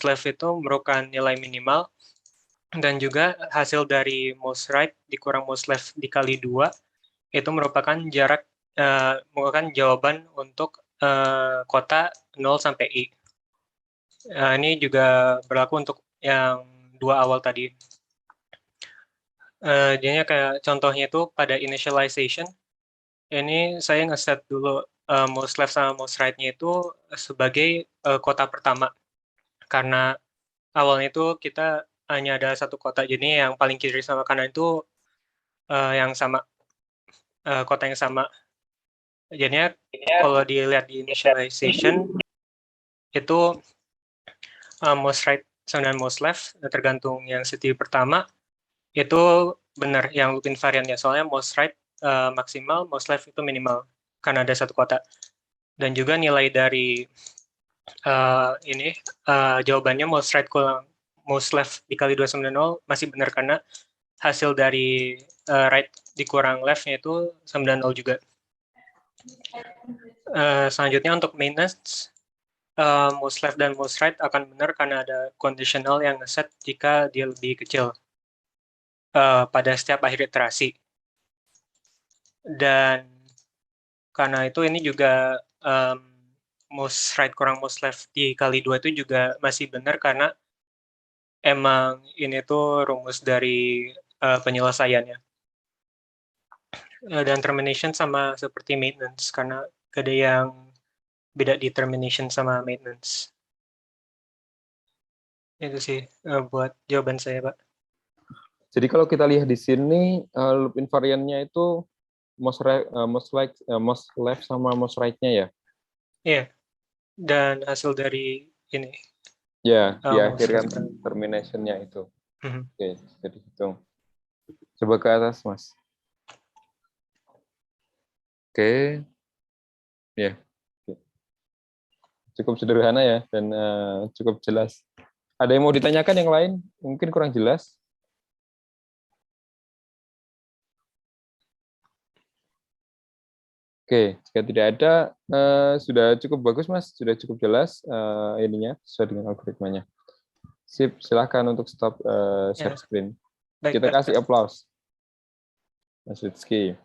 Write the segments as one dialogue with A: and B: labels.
A: most left itu merupakan nilai minimal, dan juga hasil dari most right dikurang most left dikali 2 itu merupakan merupakan jawaban untuk kota 0 sampai I. Ini juga berlaku untuk yang 2 awal tadi. Jadinya kayak contohnya itu pada initialization, ini saya ngeset dulu most left sama most right-nya itu sebagai kota pertama. Karena awalnya itu kita hanya ada satu kota, jadi yang paling kiri sama kanan itu yang sama, kota yang sama. Jadinya kalau dilihat di initialization, itu most right sama most left, tergantung yang setiu pertama, itu benar yang loop invariantnya. Soalnya most right maksimal, most left itu minimal, karena ada satu kota. Dan juga nilai dari jawabannya most right kurang most left dikali 290 masih benar, karena hasil dari right dikurang left-nya itu 90 juga. Selanjutnya untuk maintenance, most left dan most right akan benar karena ada conditional yang ngeset jika dia lebih kecil pada setiap akhir iterasi. Dan karena itu ini juga most right kurang most left dikali 2 itu juga masih benar, karena emang ini tuh rumus dari penyelesaiannya. Dan termination sama seperti maintenance, karena ada yang beda di termination sama maintenance. Itu sih buat jawaban saya, Pak.
B: Jadi kalau kita lihat di sini loop invariantnya itu most left sama most right-nya ya?
A: Iya. Dan hasil dari ini.
B: Ya, di akhir kan termination-nya itu. Oke, jadi hitung. Coba ke atas, Mas. Oke. Ya. Cukup sederhana ya, dan cukup jelas. Ada yang mau ditanyakan yang lain? Mungkin kurang jelas? Oke, jika tidak ada, sudah cukup bagus, Mas. Sudah cukup jelas ininya, sesuai dengan algoritmanya. Sip, silahkan untuk stop share screen. Baik, kita kasih applause. Mas Rizky.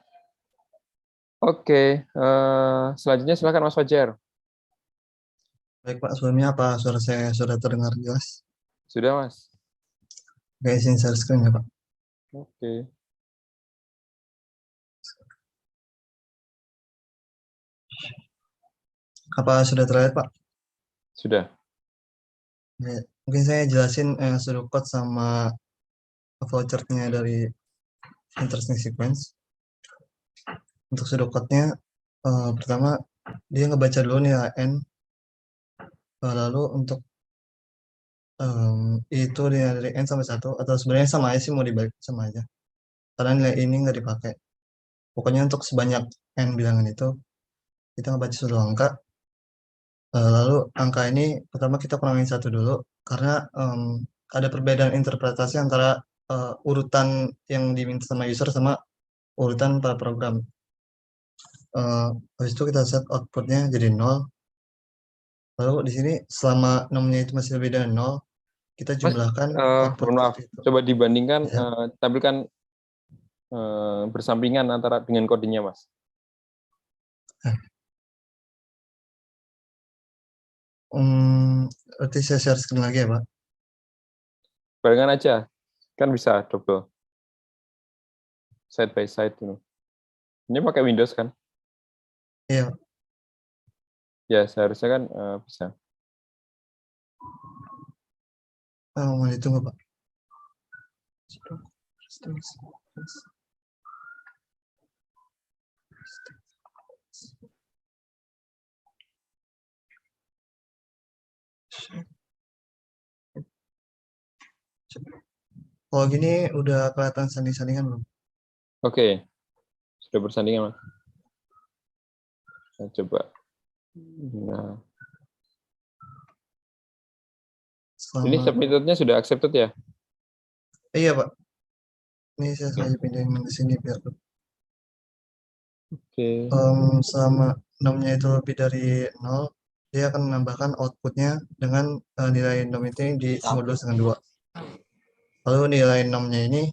B: Oke, selanjutnya silahkan Mas Fajar.
C: Baik Pak, sebelumnya apa suara saya sudah terdengar jelas?
B: Sudah, Mas.
C: Oke, izin share screen ya Pak.
B: Oke.
C: Apa sudah terlihat Pak?
B: Sudah.
C: Ya, mungkin saya jelasin pseudo code sama flowchart-nya dari interesting sequence. Untuk pseudo code-nya, pertama dia ngebaca dulu nilai n, lalu untuk itu dia dari n sampai 1, atau sebenarnya sama aja sih, mau dibalik sama aja. Karena nilai ini nggak dipakai. Pokoknya untuk sebanyak n bilangan itu, kita ngebaca suatu angka. Lalu angka ini pertama kita kurangin 1 dulu, karena ada perbedaan interpretasi antara urutan yang diminta sama user sama urutan pada program. Habis itu kita set outputnya jadi 0. Lalu di sini selama nomnya itu masih lebih dari 0, kita jumlahkan output.
B: Maaf, coba dibandingkan,
C: ya.
B: tampilkan bersampingan antara dengan kodenya, Mas.
C: Berarti saya share screen lagi ya, Pak?
B: Barengan aja, kan bisa double. Side by side. Ini pakai Windows kan?
C: Iya.
B: Ya, seharusnya kan bisa.
C: Mau ditunggu, Pak. Kalau gini udah kelihatan sanding-sandingan belum?
B: Oke, sudah bersandingan, Mas. Saya coba. Nah. Ini submitted-nya sudah accepted ya?
C: Iya, Pak. Ini saya sengaja pindahin ke sini biar.
B: Oke.
C: Selama nomnya itu lebih dari 0, dia akan menambahkan outputnya dengan nilai nom ini di modulus dengan 2. Lalu nilai nomnya ini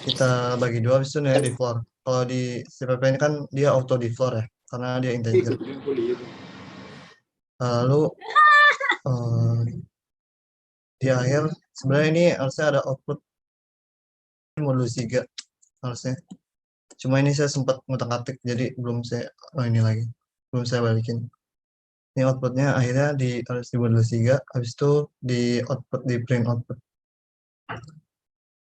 C: kita bagi 2, habis itu nilai di floor. Kalau di CPP ini kan dia auto di floor ya, karena dia integer. Lalu di akhir sebenarnya ini harusnya ada output modulus 3 harusnya. Cuma ini saya sempat ngutak-atik, jadi belum saya belum saya balikin. Ini outputnya akhirnya harus di modulus 3, habis itu di print output.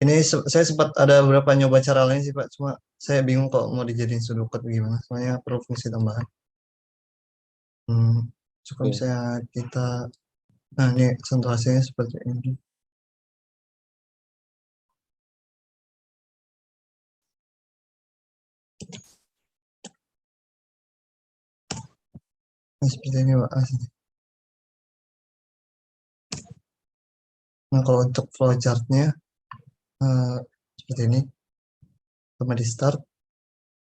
C: Ini saya sempat ada beberapa nyoba cara lain sih Pak, cuma saya bingung kok mau dijadiin pseudocode gimana, soalnya perlu fungsi tambahan. Cukup misalnya kita, nah ini contoh hasilnya seperti ini. Nah, seperti ini Pak hasilnya. Nah kalau untuk flowchartnya seperti ini, sama di start.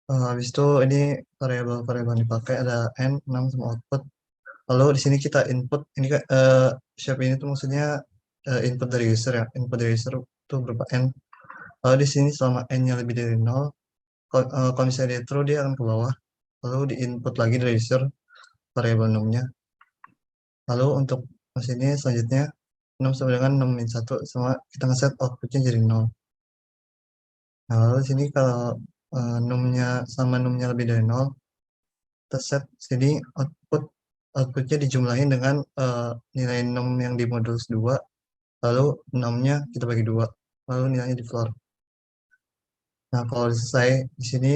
C: Habis itu ini variabel yang dipakai ada n, 6 sama output. Lalu di sini kita input, ini shape ini tuh maksudnya input dari user ya. Input dari user itu berapa n. Lalu di sini selama n-nya lebih dari 0, kalau misalnya dia true dia akan ke bawah. Lalu di input lagi dari user variabel nom-nya. Lalu untuk ini selanjutnya 6 sama dengan 6 min 1 sama kita ngeset outputnya jadi 0. Nah lalu di sini kalau nom-nya lebih dari 0, kita set sini outputnya dijumlahin dengan nilai nom yang di modulus 2, lalu nomnya kita bagi 2, lalu nilainya di floor. Nah kalau selesai di sini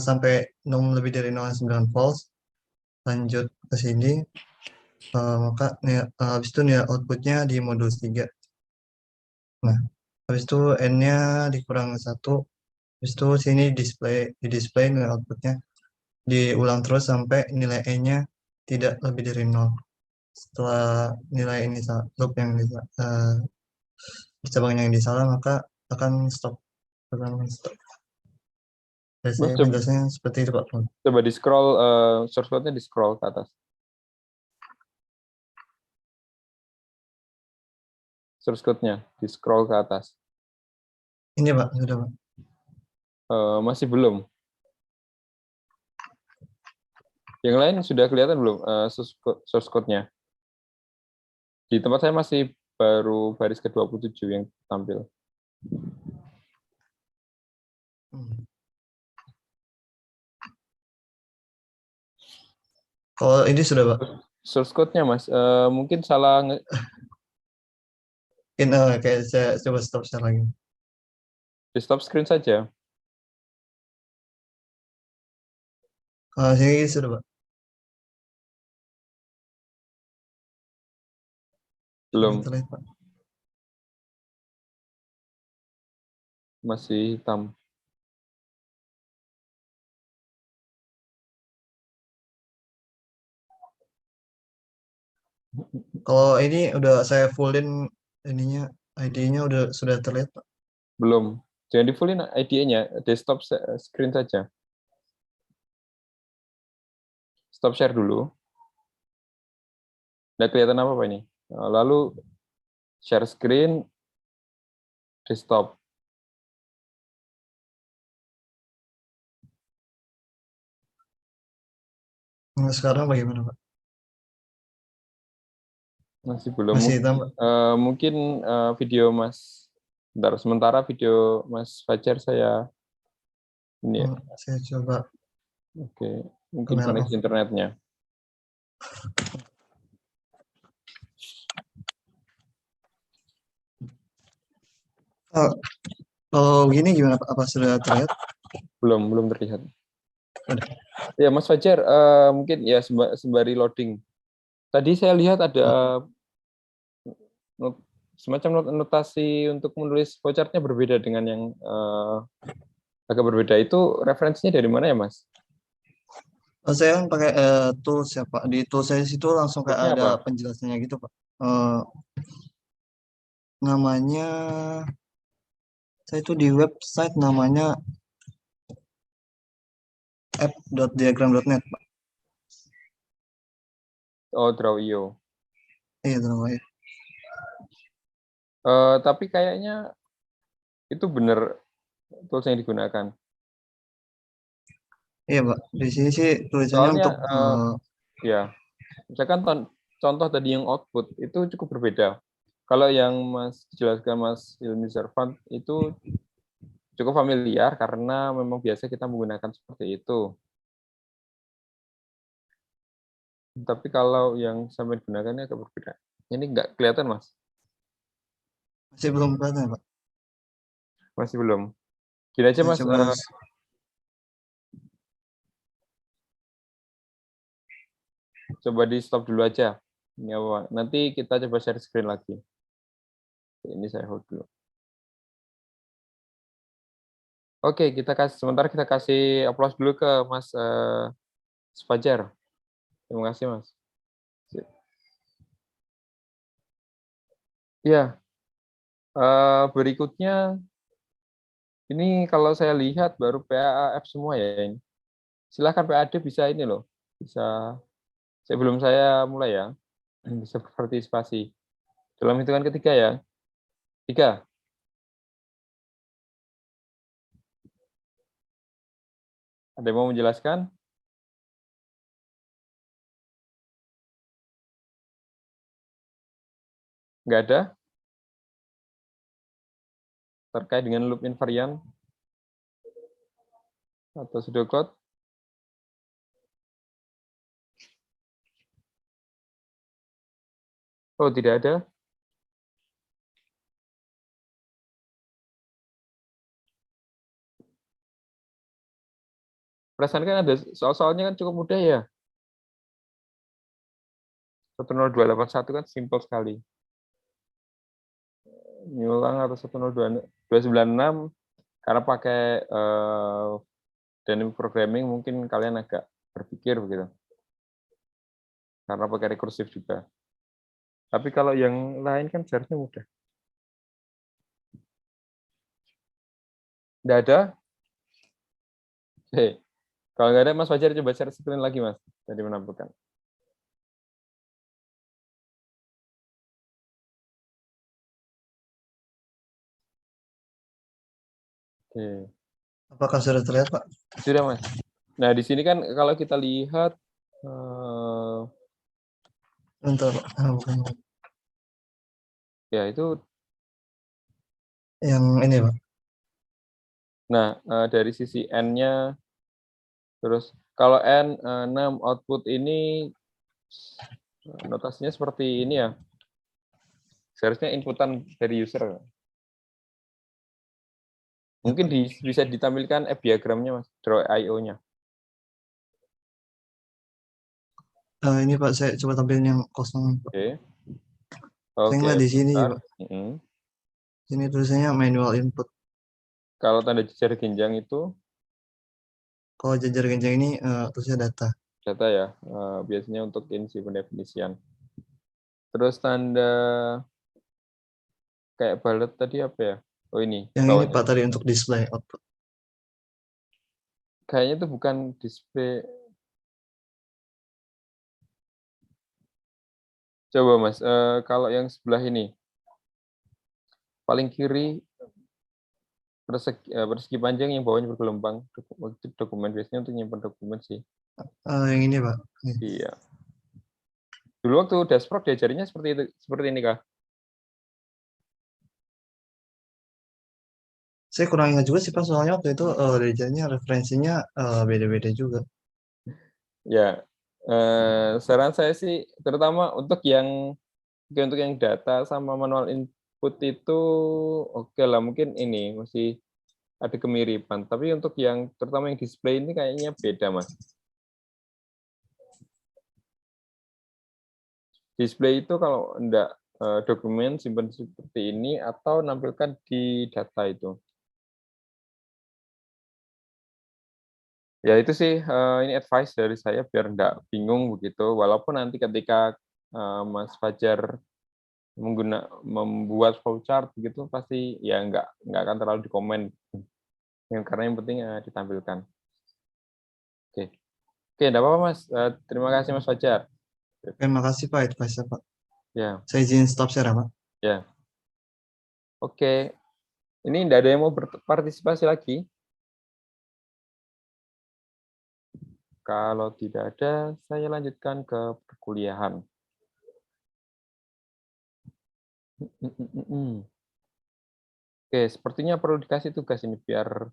C: sampai nom lebih dari 0,9 false, lanjut ke sini, maka habis itu nilai outputnya di modulus 3. Nah habis itu n-nya dikurang 1, habis itu sini di display nilai outputnya diulang terus sampai nilai n-nya tidak lebih dari 0. Setelah nilai ini loop yang cabang yang disalah, maka akan stop. Biasanya penjelasannya seperti itu Pak.
B: Coba di scroll source code-nya di scroll ke atas. Source code-nya di scroll ke atas.
C: Ini Pak, sudah Pak.
B: Masih belum. Yang lain sudah kelihatan belum source code-nya? Di tempat saya masih baru baris ke-27 yang tampil.
C: Oh, ini sudah Pak.
B: Source code-nya Mas, mungkin salah.
C: Kayak saya coba stop share lagi.
B: Di stop screen saja.
C: Sini sudah Pak.
B: Belum.
C: Terlihat, Pak.
B: Masih hitam.
C: Kalau ini udah saya fullin ininya, ID-nya sudah terlihat Pak.
B: Belum. Jangan di fullin ID-nya, desktop screen saja. Stop share dulu. Nggak kelihatan apa-apa ini. Lalu share screen, desktop.
C: Nah, sekarang bagaimana Pak?
B: Masih belum.
C: Masih hitam Pak.
B: Mungkin video Mas, bentar, sementara video Mas Fajar saya ini ya.
C: Saya coba.
B: Oke, mungkin koneksi internetnya.
C: Kalau gini gimana Pak? Apa sudah terlihat?
B: Belum terlihat. Ya Mas Fajar, mungkin ya sembari loading. Tadi saya lihat ada semacam notasi untuk menulis flowchart-nya berbeda dengan yang agak berbeda. Itu referensinya dari mana ya Mas?
C: Saya kan pakai tools ya Pak. Di tools saya situ langsung kayak ada penjelasannya gitu Pak. Namanya, saya itu di website namanya app.diagram.net Pak.
B: Oh, Draw.io.
C: Iya, Draw.io.
B: Tapi kayaknya itu benar tools yang digunakan.
C: Iya, Pak. Di sini sih tulisannya
B: Soalnya
C: untuk
B: ya, misalkan contoh tadi yang output itu cukup berbeda. Kalau yang Mas jelaskan Mas Hilmi Zervan itu cukup familiar karena memang biasa kita menggunakan seperti itu. Tapi kalau yang sampai digunakannya agak berbeda. Ini nggak kelihatan, Mas?
C: masih belum kelihatan, Pak.
B: Masih belum. Gini aja,
C: Saya
B: Mas.
C: coba
B: Coba di stop dulu aja. Ini apa? Nanti kita coba share screen lagi. Ini saya hold dulu. Oke, sementara kita kasih aplaus dulu ke Mas Fajar. Terima kasih, Mas. Ya, berikutnya ini kalau saya lihat baru PAAF semua ya ini. Silahkan PAD bisa ini loh, bisa sebelum saya mulai ya, bisa berpartisipasi. Dalam hitungan ketiga ya. 3. Ada yang mau menjelaskan? Nggak ada? Terkait dengan loop invariant atau pseudocode? Oh, tidak ada. Perasaan kan ada soal-soalnya kan cukup mudah ya. 10281 kan simpel sekali. Nyulang atau 10296 karena pakai dynamic programming mungkin kalian agak berpikir begitu. Karena pakai rekursif juga. Tapi kalau yang lain kan seharusnya mudah. Nggak ada? Oke. Kalau nggak ada, Mas Fajar coba share screen lagi, Mas. Tadi menampilkan. Oke.
C: apakah sudah terlihat, Pak?
B: Sudah, Mas. Nah, di sini kan kalau kita lihat
C: Bentar, Pak. Bukan.
B: ya itu.
C: Yang ini, Pak.
B: Nah, dari sisi N-nya, terus kalau N 6 output ini notasinya seperti ini ya. Seharusnya inputan dari user. Mungkin bisa ditampilkan app diagramnya, Mas, Draw.io-nya.
C: Ini Pak, saya coba tampilin yang kosong, Pak.
B: Oke.
C: Saya
B: Oke,
C: nggak di sini,
B: bentar.
C: Pak. Ini tulisannya manual input.
B: Kalau tanda jejar genjang itu
C: Kalau jajar genjang ini tulisnya data.
B: data ya, biasanya untuk isi pendefinisian. Terus tanda kayak balet tadi apa ya? Oh ini.
C: Yang ini
B: bawahnya.
C: Pak tadi untuk display output.
B: Kayaknya itu bukan display. Coba Mas, kalau yang sebelah ini, paling kiri persegi panjang yang bawahnya bergelombang, dokumen biasanya untuk nyimpan dokumen sih.
C: Yang ini Pak.
B: Iya. Dulu waktu dashboard diajarinya seperti ini kah?
C: Saya kurang ingat juga sih Pak, soalnya waktu itu diajarnya referensinya beda-beda juga.
B: Ya, saran saya sih terutama untuk yang data sama manual input itu oke lah, mungkin ini masih ada kemiripan. Tapi untuk yang terutama yang display ini kayaknya beda, Mas. Display itu kalau enggak dokumen simpan seperti ini atau nampilkan di data itu. Ya itu sih ini advice dari saya biar enggak bingung begitu. Walaupun nanti ketika Mas Fajar membuat flowchart begitu pasti ya enggak akan terlalu dikomen. Karena yang penting ditampilkan. Oke, enggak apa-apa Mas. Terima kasih Mas Fajar.
C: Terima kasih Pak advice Pak.
B: Ya.
C: Saya izin stop share Pak.
B: Ya. Oke. Ini tidak ada yang mau berpartisipasi lagi? Kalau tidak ada, saya lanjutkan ke perkuliahan. Oke, sepertinya perlu dikasih tugas ini biar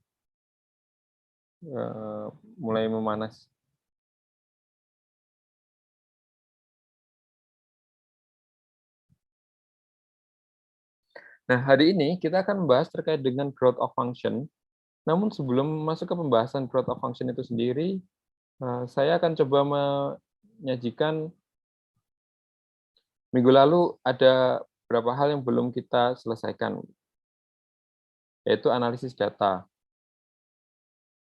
B: mulai memanas. Nah, hari ini kita akan membahas terkait dengan growth of function. Namun sebelum masuk ke pembahasan growth of function itu sendiri, saya akan coba menyajikan minggu lalu ada beberapa hal yang belum kita selesaikan, yaitu analisis data.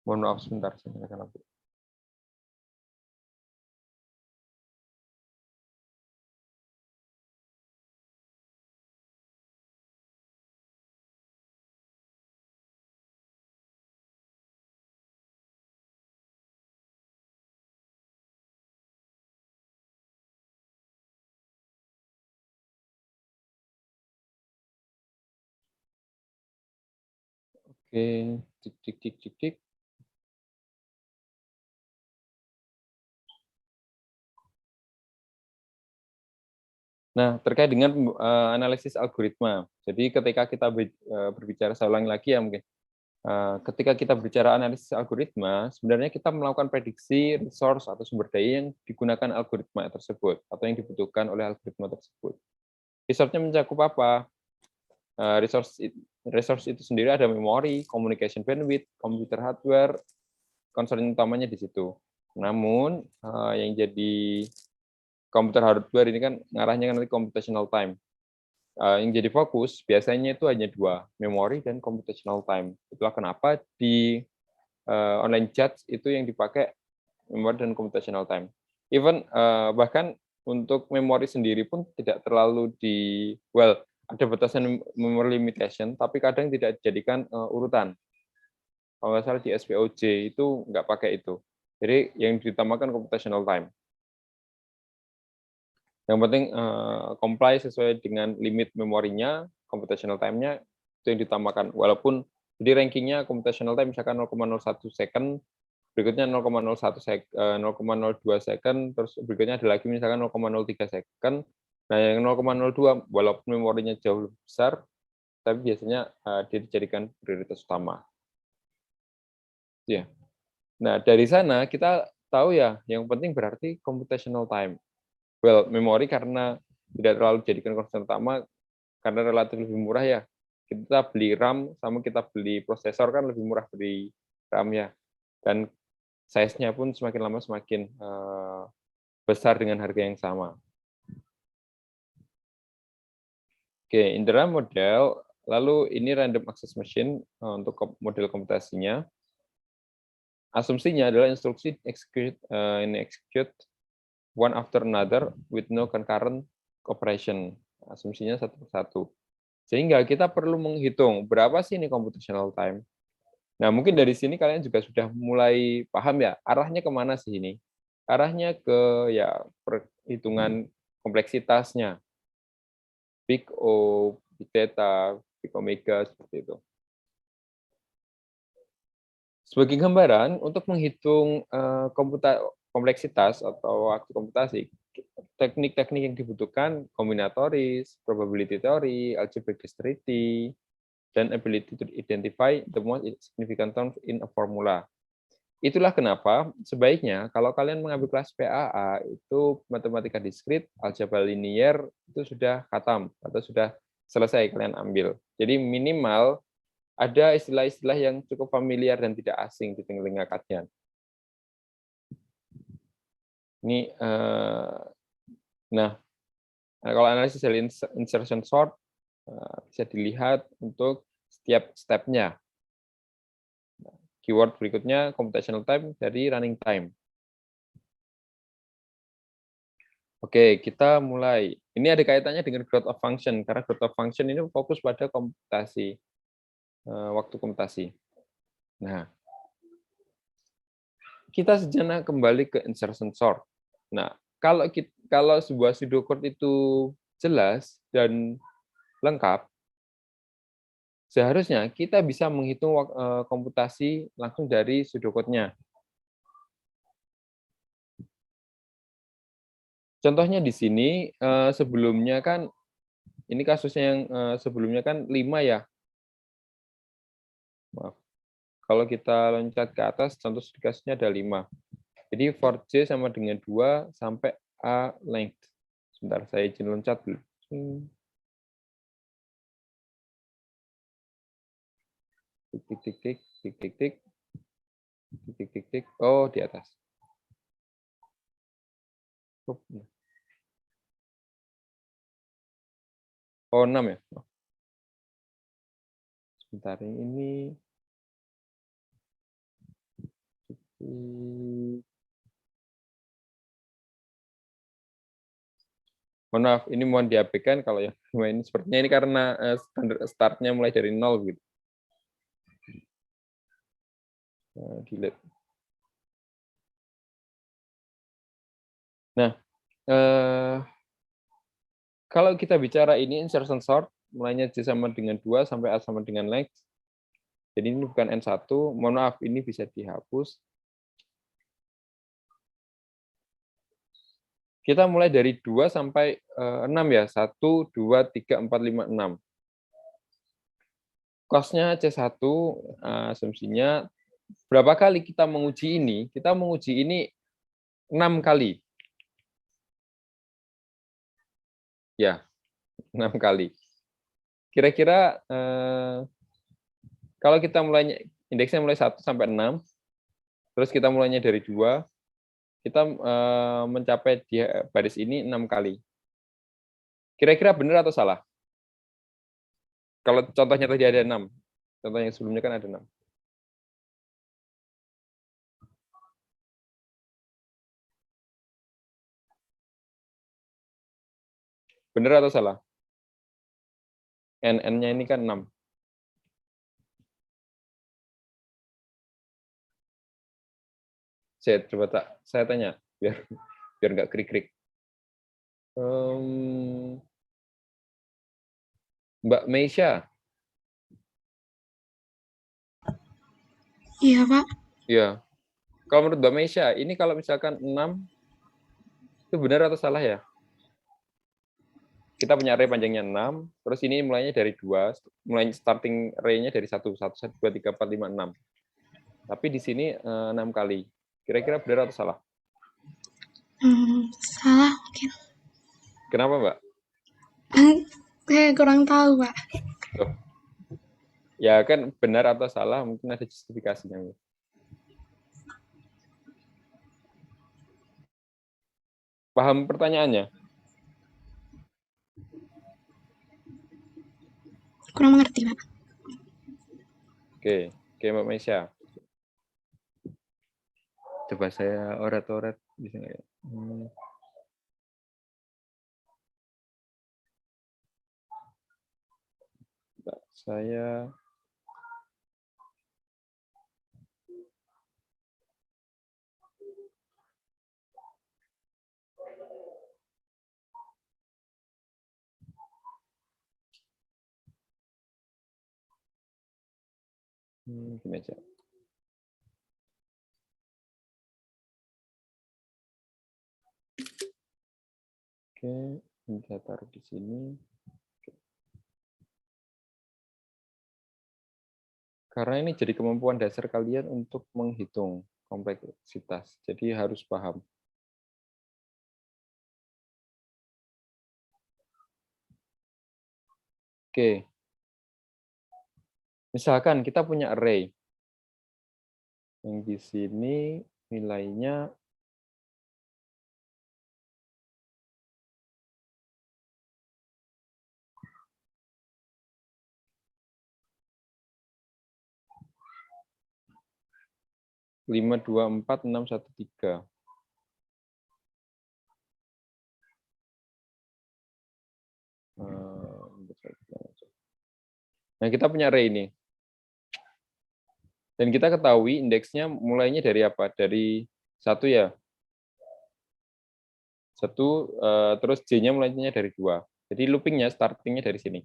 B: Mohon maaf sebentar, saya nyalakan lampu. Oke, cik. Nah, terkait dengan analisis algoritma. Jadi ketika kita berbicara, saya ulangi lagi ya mungkin. Ketika kita bicara analisis algoritma, sebenarnya kita melakukan prediksi resource atau sumber daya yang digunakan algoritma tersebut atau yang dibutuhkan oleh algoritma tersebut. Resource-nya mencakup apa? Resource itu sendiri ada memori, communication bandwidth, computer hardware, concern utamanya di situ. Namun yang jadi komputer hardware ini kan ngarahnya kan nanti computational time. Yang jadi fokus biasanya itu hanya dua, memori dan computational time. Itulah kenapa di online chat itu yang dipakai memori dan computational time. Even bahkan untuk memori sendiri pun tidak terlalu ada batasan memory limitation, tapi kadang tidak dijadikan urutan. Kalau nggak salah di SPOJ itu nggak pakai itu. Jadi yang ditambahkan computational time. Yang penting comply sesuai dengan limit memorinya, computational time-nya itu yang ditambahkan. Walaupun jadi rankingnya computational time misalkan 0,01 second, berikutnya 0,02 second, terus berikutnya ada lagi misalkan 0,03 second. Nah yang 0,02 walaupun memorinya jauh lebih besar, tapi biasanya dia dijadikan prioritas utama. Ya. Nah dari sana kita tahu ya, yang penting berarti computational time. Memori karena tidak terlalu dijadikan concern utama, karena relatif lebih murah ya. Kita beli RAM sama kita beli prosesor kan lebih murah beli RAM ya. Dan size-nya pun semakin lama semakin besar dengan harga yang sama. Oke, Indra model, lalu ini random access machine untuk model komputasinya. Asumsinya adalah instruksi execute one after another with no concurrent operation. Asumsinya satu persatu. Sehingga kita perlu menghitung berapa sih ini computational time. Nah, mungkin dari sini kalian juga sudah mulai paham ya, arahnya kemana sih ini? Arahnya ke ya perhitungan kompleksitasnya. Big O, Big Theta, Big Omega, seperti itu. Sebagai gambaran, untuk menghitung kompleksitas atau waktu komputasi, teknik-teknik yang dibutuhkan kombinatoris, probability theory, algebraic dexterity, dan ability to identify the most significant terms in a formula. Itulah kenapa sebaiknya kalau kalian mengambil kelas PAA itu matematika diskrit, algebra linier itu sudah khatam atau sudah selesai kalian ambil. Jadi minimal ada istilah-istilah yang cukup familiar dan tidak asing di telinga kalian. Ini, nah, kalau analisis dari insertion sort bisa dilihat untuk setiap step-nya. Keyword berikutnya computational time dari running time. Oke, kita mulai. Ini ada kaitannya dengan growth of function karena growth of function ini fokus pada komputasi, waktu komputasi. Nah, kita sejenak kembali ke insertion sort. Nah, kalau kita kalau sebuah pseudocode itu jelas dan lengkap, seharusnya kita bisa menghitung komputasi langsung dari pseudocode-nya. Contohnya di sini, sebelumnya kan, ini kasusnya yang sebelumnya kan 5 ya. Maaf. Kalau kita loncat ke atas, contoh studi kasusnya ada 5. Jadi for J sama dengan 2 sampai A length. Sebentar, saya izin loncat dulu. Tik, tik, tik, tik, tik, tik. Tik, tik, tik. Oh, di atas. Oh, 6 ya? Sebentar, ini. Mohon maaf, ini mohon diabaikan kalau yang ini sepertinya ini karena standar startnya mulai dari 0 gitu. Delete. Nah, kalau kita bicara ini insertion sort, mulainya J sama dengan 2 sampai A sama dengan length. Jadi ini bukan N1, mohon maaf, ini bisa dihapus. Kita mulai dari 2 sampai 6 ya, 1, 2, 3, 4, 5, 6. Cost-nya C1, asumsinya, berapa kali kita menguji ini? Kita menguji ini 6 kali. Ya, 6 kali. Kira-kira kalau kita mulainya, indeksnya mulai 1 sampai 6, terus kita mulainya dari 2, kita mencapai di baris ini 6 kali. Kira-kira benar atau salah? Kalau contohnya tadi ada 6. Contoh yang sebelumnya kan ada 6. Benar atau salah? N-nya ini kan 6. Saya tanya, biar nggak krik-krik. Mbak Meisha.
D: Iya, Pak.
B: Iya. Kalau menurut Mbak Meisha, ini kalau misalkan 6, itu benar atau salah ya? Kita punya array panjangnya 6, terus ini mulainya dari 2, mulai starting array-nya dari 1, 1, 2, 3, 4, 5, 6. Tapi di sini 6 kali. Kira-kira benar atau salah?
D: Salah mungkin.
B: Kenapa, Mbak?
D: Saya kurang tahu, Pak.
B: Loh. Ya kan benar atau salah mungkin ada justifikasinya. Paham pertanyaannya?
D: Kurang mengerti, Pak.
B: Oke, Mbak Meisha. Coba saya oret-oret bisa nggak ya? Saya gini aja. Oke, ini saya taruh di sini. Karena ini jadi kemampuan dasar kalian untuk menghitung kompleksitas. Jadi harus paham. Oke. Misalkan kita punya array. Yang di sini nilainya lima, 2, 4, 6, 1, 3. Nah, kita punya array ini. Dan kita ketahui indeksnya mulainya dari apa? Dari 1 ya. terus J-nya mulainya dari 2. Jadi loopingnya startingnya dari sini.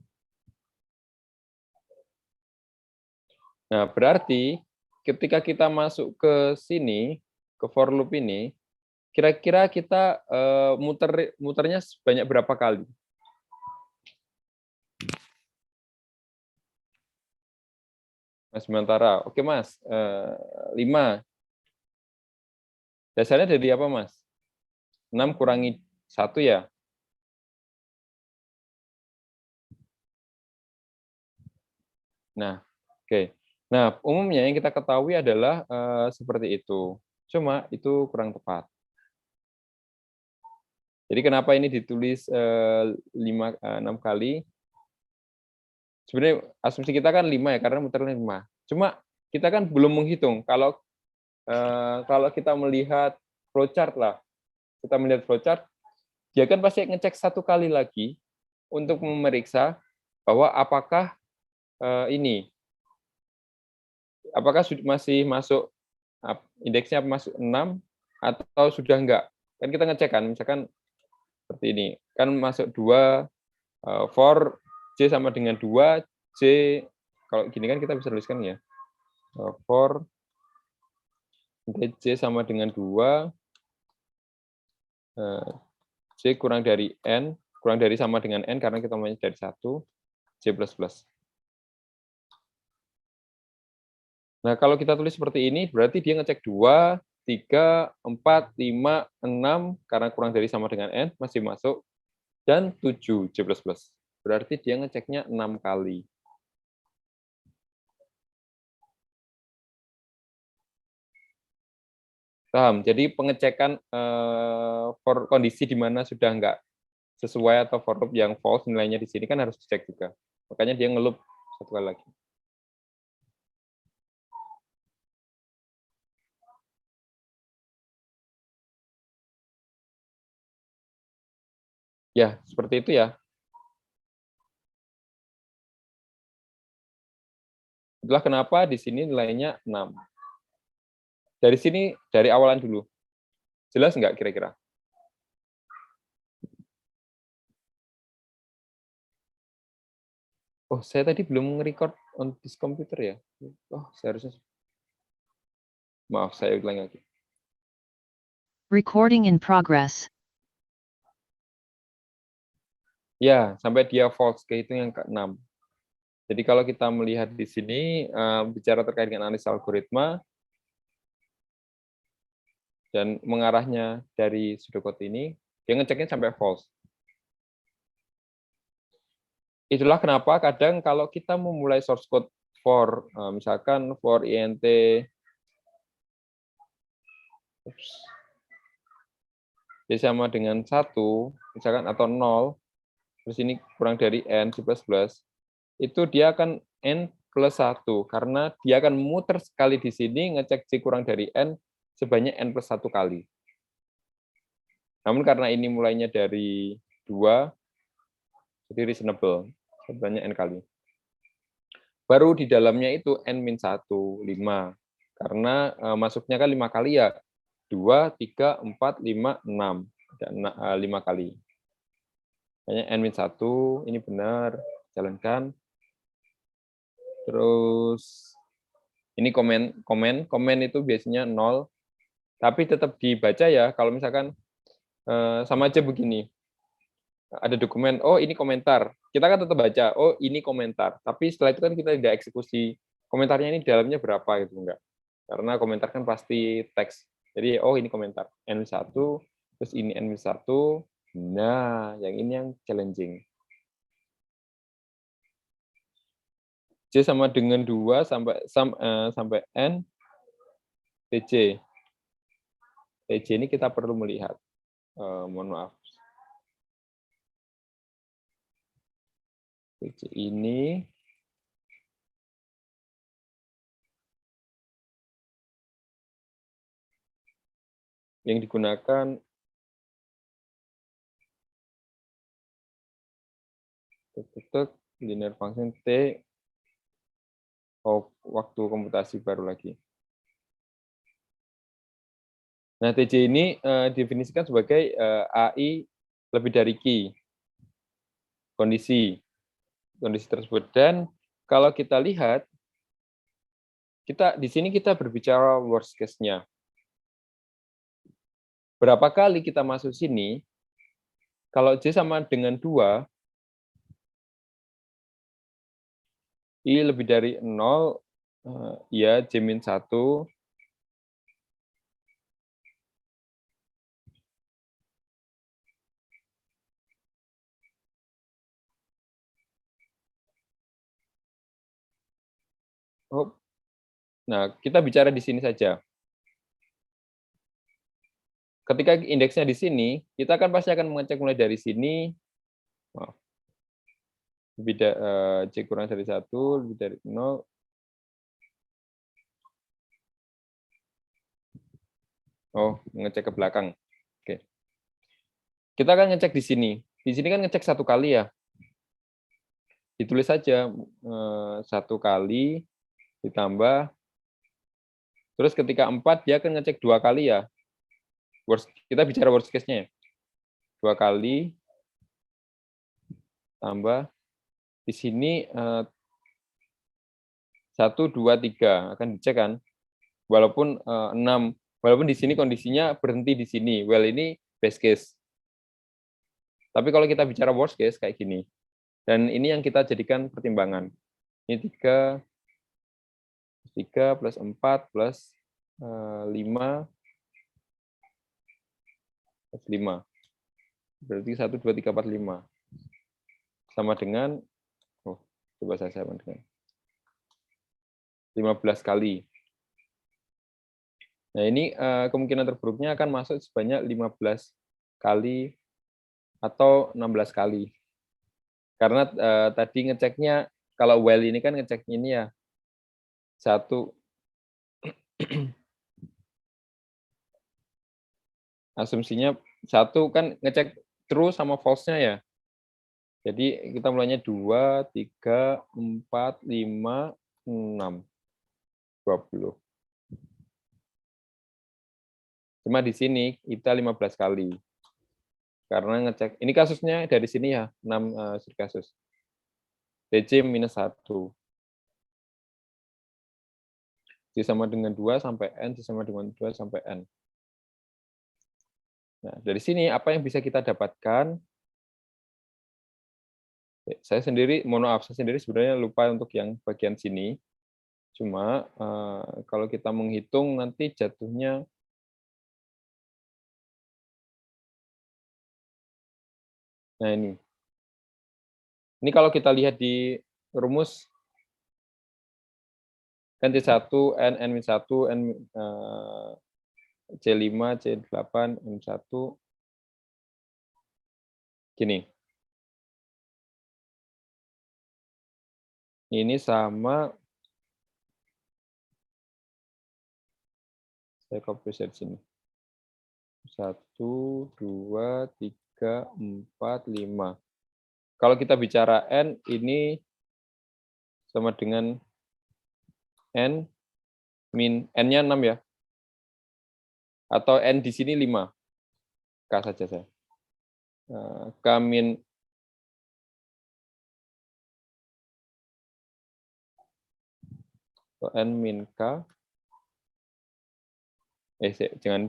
B: Nah, berarti ketika kita masuk ke sini, ke for loop ini, kira-kira kita muternya sebanyak berapa kali? Mas Bimantara, oke Mas, 5. Dasarnya dari apa Mas? 6 kurangi 1 ya? Nah, oke. Nah, umumnya yang kita ketahui adalah seperti itu. Cuma itu kurang tepat. Jadi kenapa ini ditulis 6 kali? Sebenarnya asumsi kita kan 5 ya, karena muternya 5. Cuma kita kan belum menghitung. Kalau kita melihat flowchart lah, kita melihat flowchart, dia kan pasti ngecek 1 kali lagi untuk memeriksa bahwa apakah apakah masih masuk indeksnya masuk 6 atau sudah enggak. Kan kita ngecek kan, misalkan seperti ini. Kan masuk 2, for J sama dengan 2, J, kalau gini kan kita bisa tuliskan ya. For J sama dengan 2, J kurang dari N, kurang dari sama dengan N karena kita mulai dari 1, J plus plus. Nah, kalau kita tulis seperti ini, berarti dia ngecek 2, 3, 4, 5, 6, karena kurang dari sama dengan N, masih masuk, dan 7, J++. Berarti dia ngeceknya 6 kali. Paham? Jadi pengecekan for kondisi di mana sudah nggak sesuai atau for loop yang false nilainya di sini kan harus dicek juga. Makanya dia ngeloop 1 kali lagi. Ya, seperti itu ya. Itulah kenapa di sini nilainya 6. Dari sini, dari awalan dulu. Jelas nggak kira-kira? Oh, saya tadi belum nge-record on this computer ya. Oh, seharusnya. Maaf, saya ulang lagi.
E: Recording in progress.
B: Ya, sampai dia false, kehitung yang ke-6. Jadi kalau kita melihat di sini, bicara terkait dengan analisa algoritma, dan mengarahnya dari pseudocode ini, dia ngeceknya sampai false. Itulah kenapa kadang kalau kita memulai source code for, misalkan for int, D sama dengan 1, misalkan, atau 0, terus ini kurang dari N, C++, itu dia akan N plus 1, karena dia akan muter sekali di sini, ngecek C kurang dari N, sebanyak N plus 1 kali. Namun karena ini mulainya dari 2, jadi reasonable, sebanyak N kali. Baru di dalamnya itu N-1, 5. Karena masuknya kan 5 kali ya, 2, 3, 4, 5, 6. Ada 5 kali. Makanya N-1, ini benar, jalankan. Terus ini komen itu biasanya 0, tapi tetap dibaca ya. Kalau misalkan sama aja begini, ada dokumen, oh ini komentar, kita kan tetap baca, oh ini komentar, tapi setelah itu kan kita tidak eksekusi komentarnya ini dalamnya berapa gitu, enggak, karena komentar kan pasti teks. Jadi oh ini komentar N1, terus ini N1, nah yang ini yang challenging. J sama dengan 2 sampai N, TJ. TJ ini kita perlu melihat. Mohon maaf. TJ ini yang digunakan linear function T. Oh, waktu komputasi baru lagi. Nah, TJ ini definisikan sebagai AI lebih dari Q, kondisi tersebut. Dan kalau kita lihat, di sini kita berbicara worst case-nya. Berapa kali kita masuk sini, kalau J sama dengan 2, I lebih dari 0, ya J-1, nah, kita bicara di sini saja. Ketika indeksnya di sini, kita kan pasti akan mengecek mulai dari sini. C kurang dari 1, lebih dari 0. Oh, ngecek ke belakang. Oke. Kita akan ngecek di sini. Di sini kan ngecek 1 kali ya. Ditulis saja 1 kali ditambah. Terus ketika 4 dia akan ngecek 2 kali ya. Kita bicara worst case-nya ya. 2 kali tambah di sini 1, 2, 3 akan dicek kan. Walaupun 6, walaupun di sini kondisinya berhenti di sini. Well, ini best case. Tapi kalau kita bicara worst case kayak gini. Dan ini yang kita jadikan pertimbangan. Ini 3 plus 4 plus 5 plus 5. Berarti 1, 2, 3, 4, 5. Sama dengan, coba saya sama dengan 15 kali. Nah, ini kemungkinan terburuknya akan masuk sebanyak 15 kali atau 16 kali. Karena tadi ngeceknya, kalau well ini kan ngeceknya ini ya, 1. Asumsinya 1 kan ngecek true sama false-nya ya. Jadi kita mulainya 2, 3, 4, 5, 6, 20. Cuma di sini kita 15 kali. Karena ngecek, ini kasusnya dari sini ya, 6 kasus. DC minus 1. D sama dengan 2 sampai N, D sama dengan 2 sampai N. Nah, dari sini apa yang bisa kita dapatkan? Saya sendiri sebenarnya lupa untuk yang bagian sini. Cuma kalau kita menghitung nanti jatuhnya nah ini. Ini kalau kita lihat di rumus kan C1, N, N-1, N, C5, C8, N1. Gini. Ini sama, saya copy dari sini. 1, 2, 3, 4, 5. Kalau kita bicara N, ini sama dengan N min, N-nya 6 ya. Atau N di sini 5. K saja saya. K min N min K. Jangan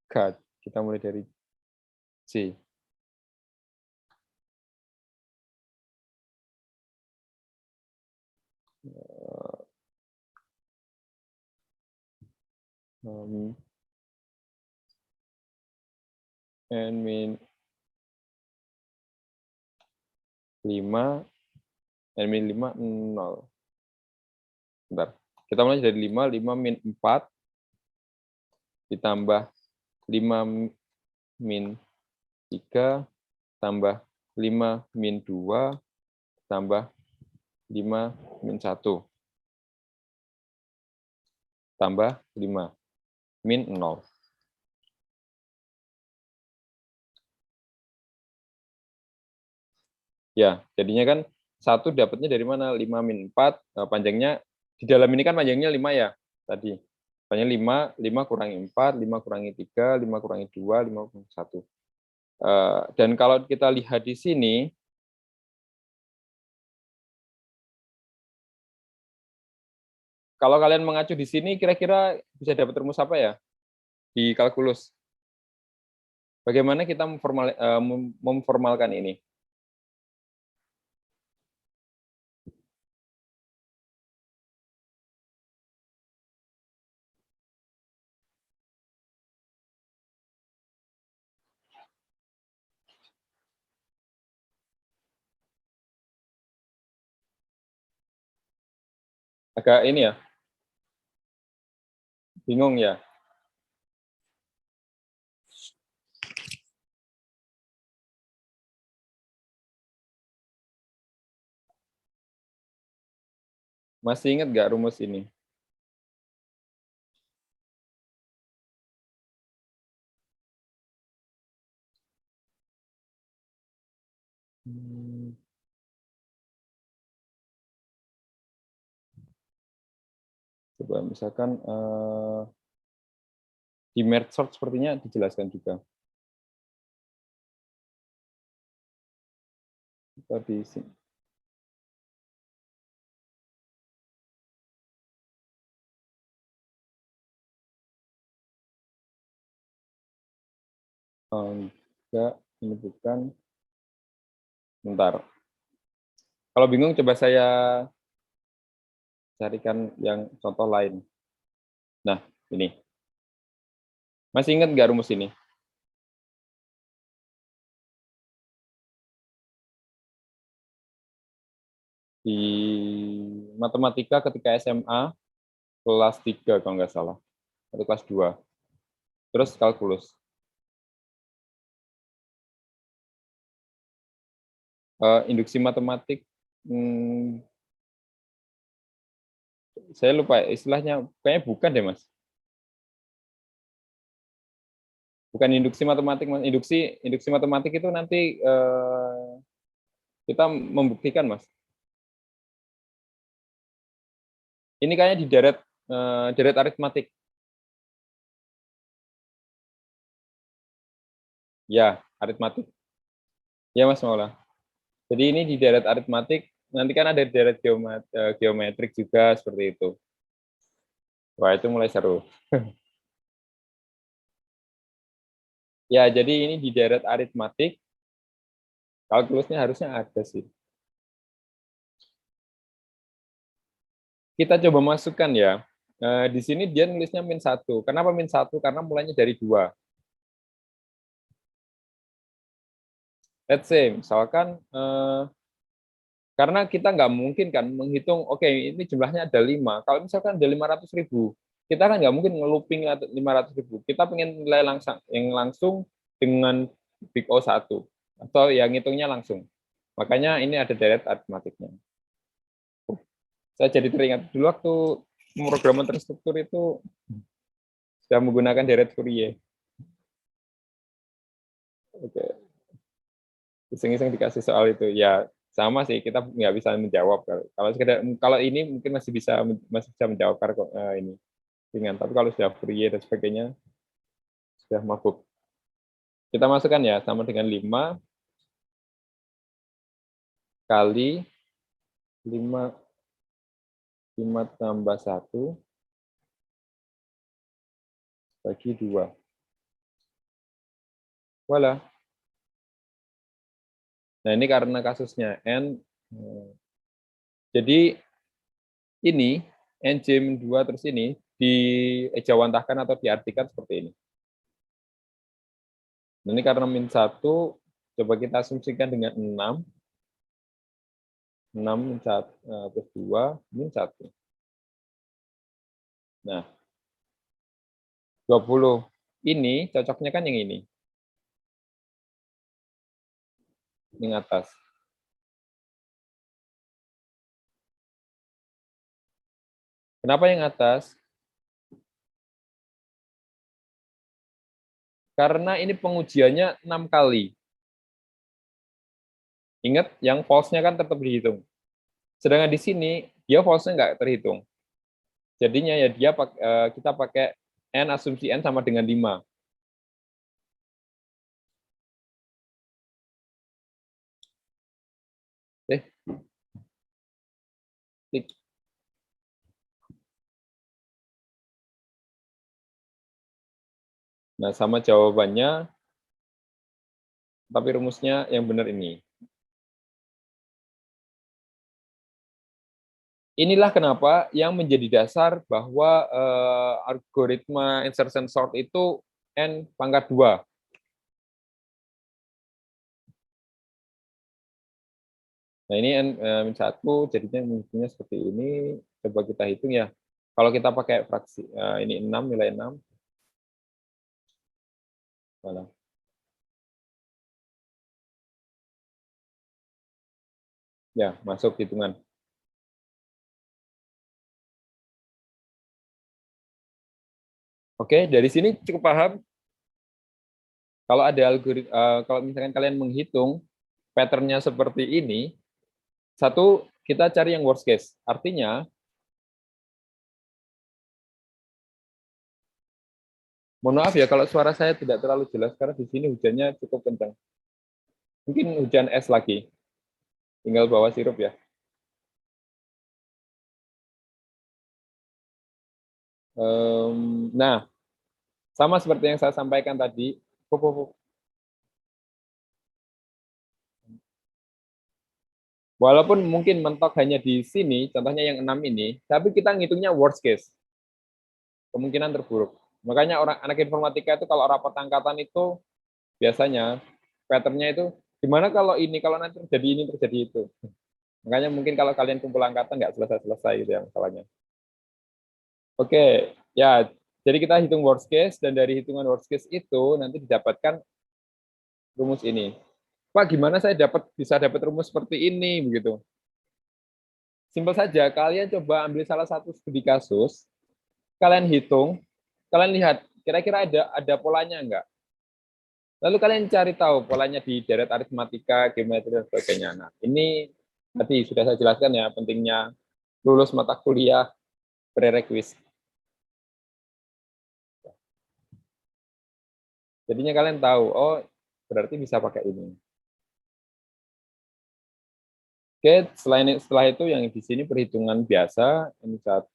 B: K. Kita mulai dari C. N min 5, N min 5, 0. Bentar. Kita mulai dari 5, 5 min 4, ditambah 5 min 3, tambah 5 min 2, tambah 5 min 1. Tambah 5, min 0. Ya, jadinya kan 1 dapatnya dari mana? 5 min 4, panjangnya, di dalam ini kan panjangnya 5 ya, tadi. Jawabannya 5 kurangi 4, 5 kurangi 3, 5 kurangi 2, 5 kurangi 1. Dan kalau kita lihat di sini, kalau kalian mengacu di sini, kira-kira bisa dapat rumus apa ya di kalkulus? Bagaimana kita memformalkan ini? Agak ini ya, bingung ya. Masih ingat nggak rumus ini? Coba misalkan di merge sort sepertinya dijelaskan juga. Kita di sini. Enggak, ini bukan. Bentar. Kalau bingung coba saya carikan yang contoh lain. Nah, ini. Masih ingat nggak rumus ini? Di matematika ketika SMA kelas 3 kalau nggak salah. Atau kelas 2. Terus kalkulus. Induksi matematik, saya lupa istilahnya, kayaknya bukan deh Mas. Bukan induksi matematik, Mas. Induksi matematik itu nanti kita membuktikan, Mas. Ini kayaknya di deret aritmatik. Ya, aritmatik. Ya, Mas Maula. Jadi ini di deret aritmatik, nanti kan ada deret geometrik juga seperti itu. Wah, itu mulai seru. Ya, jadi ini di deret aritmatik, kalkulusnya harusnya ada sih. Kita coba masukkan ya. Di sini dia nulisnya -1. Kenapa -1? Karena mulainya dari 2. Let's say, misalkan, karena kita nggak mungkin kan menghitung, oke, ini jumlahnya ada 5. Kalau misalkan ada 500.000, kita kan nggak mungkin nge-looping 500.000. Kita pengen nilai yang langsung dengan big O1. Atau yang ngitungnya langsung. Makanya ini ada deret aritmatiknya. Saya jadi teringat dulu waktu pemrograman terstruktur itu sudah menggunakan deret Fourier. Oke. Iseng-iseng dikasih soal itu, ya sama sih, kita nggak bisa menjawab. Kalau ini mungkin masih bisa menjawab ini ringan, tapi kalau sudah Fourier dan sebagainya sudah mabuk. Kita masukkan ya, sama dengan 5 kali 5 tambah 1 bagi 2. Voilà. Nah, ini karena kasusnya N. Jadi ini NJ-2 terus ini diejawantahkan atau diartikan seperti ini. Nah, ini karena -1, coba kita asumsikan dengan 6. 6 plus 2, -1. Nah, 20 ini cocoknya kan yang ini. Yang atas. Kenapa yang atas? Karena ini pengujiannya 6 kali. Ingat, yang false-nya kan tetap dihitung. Sedangkan di sini, dia false-nya nggak terhitung. Jadinya ya kita pakai N, asumsi N sama dengan 5. Tik. Nah, sama jawabannya, tapi rumusnya yang benar ini. Inilah kenapa yang menjadi dasar bahwa algoritma insertion sort itu N pangkat 2. Nah, ini N-1, jadinya mungkinnya seperti ini. Coba kita hitung ya. Kalau kita pakai fraksi, ini 6, nilai 6. Mana? Ya, masuk hitungan. Oke, dari sini cukup paham. Kalau ada kalau misalkan kalian menghitung pattern-nya seperti ini, satu, kita cari yang worst case. Artinya, mohon maaf ya kalau suara saya tidak terlalu jelas karena di sini hujannya cukup kencang. Mungkin hujan es lagi. Tinggal bawa sirup ya. Nah, sama seperti yang saya sampaikan tadi. Walaupun mungkin mentok hanya di sini, contohnya yang 6 ini, tapi kita ngitungnya worst case. Kemungkinan terburuk. Makanya anak informatika itu kalau rapat angkatan itu biasanya pattern-nya itu gimana kalau ini, kalau nanti terjadi ini, terjadi itu. Makanya mungkin kalau kalian kumpul angkatan nggak selesai-selesai gitu ya masalahnya. Oke, ya jadi kita hitung worst case, dan dari hitungan worst case itu nanti didapatkan rumus ini. Pak, gimana saya bisa dapat rumus seperti ini begitu? Simpel saja, kalian coba ambil salah satu studi kasus, kalian hitung, kalian lihat kira-kira ada polanya enggak. Lalu kalian cari tahu polanya di deret aritmatika, geometri dan sebagainya. Nah, ini tadi sudah saya jelaskan ya pentingnya lulus mata kuliah prerequisite. Jadinya kalian tahu, oh berarti bisa pakai ini. Oke, setelah itu yang di sini perhitungan biasa, N1,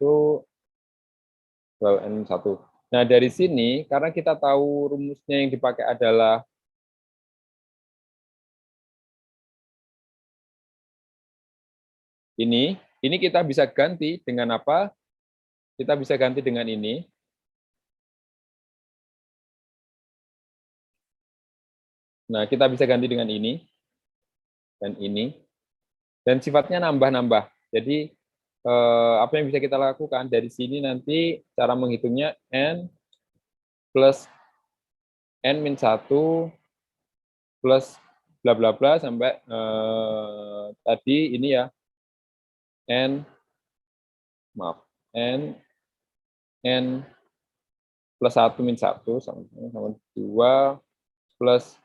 B: N1. Nah, dari sini, karena kita tahu rumusnya yang dipakai adalah ini kita bisa ganti dengan apa? Kita bisa ganti dengan ini. Nah, kita bisa ganti dengan ini, dan ini. Dan sifatnya nambah-nambah. Jadi, apa yang bisa kita lakukan? Dari sini nanti cara menghitungnya N plus N-1 plus bla bla bla sampai tadi ini ya N plus 1 min 1 sama 2 plus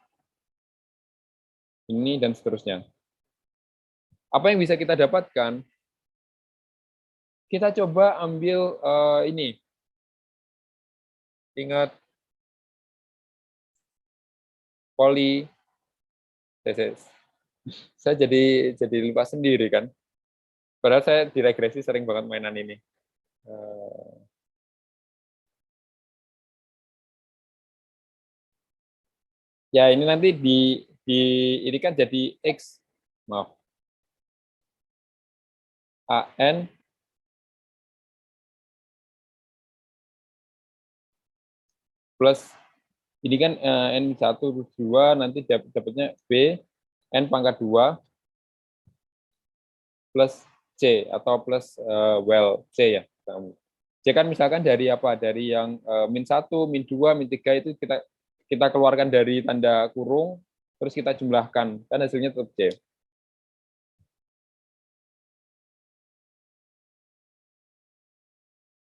B: ini dan seterusnya. Apa yang bisa kita dapatkan? Kita coba ambil ini. Ingat poli. Saya jadi lupa sendiri kan. Padahal saya di regresi sering banget mainan ini. Ya ini nanti ini kan jadi X, maaf, AN plus ini kan N1 2 nanti dapatnya B N pangkat 2 plus C atau plus well C ya. C kan misalkan dari apa? Dari yang min 1, min 2, min 3 itu kita keluarkan dari tanda kurung, terus kita jumlahkan, kan hasilnya tetap C.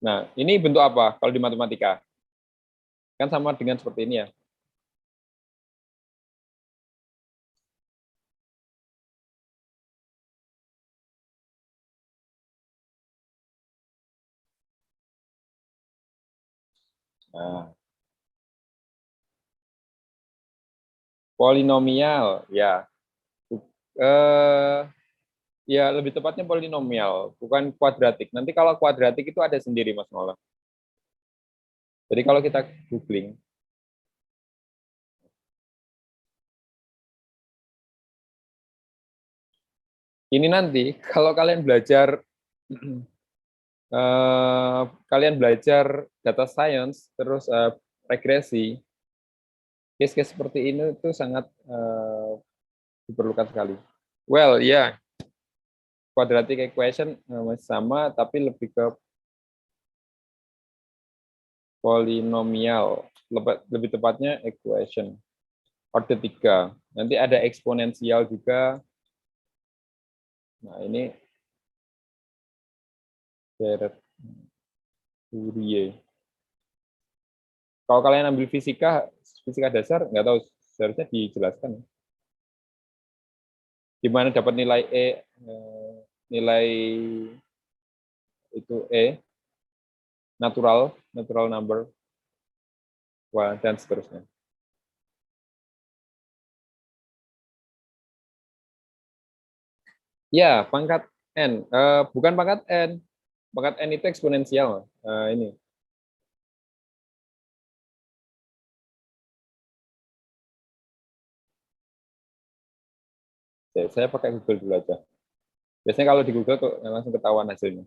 B: Nah, ini bentuk apa kalau di matematika? Kan sama dengan seperti ini ya. Nah, polinomial, ya. Ya, lebih tepatnya polinomial, bukan kuadratik. Nanti kalau kuadratik itu ada sendiri, Mas Mola. Jadi kalau kita googling, ini nanti kalau kalian belajar data science, terus regresi, case-case seperti ini itu sangat diperlukan sekali. Well, ya, yeah. Quadratic equation masih sama, tapi lebih ke polinomial, lebih tepatnya equation order 3. Nanti ada eksponensial juga. Nah, ini Fourier. Kalau kalian ambil fisika dasar, nggak tahu, seharusnya dijelaskan. Gimana dapat nilai nilai itu natural number, dan seterusnya. Ya, pangkat n, bukan pangkat n. Pangkat n itu eksponensial. Ini. Saya pakai Google dulu aja. Biasanya kalau di Google tuh langsung ketahuan hasilnya.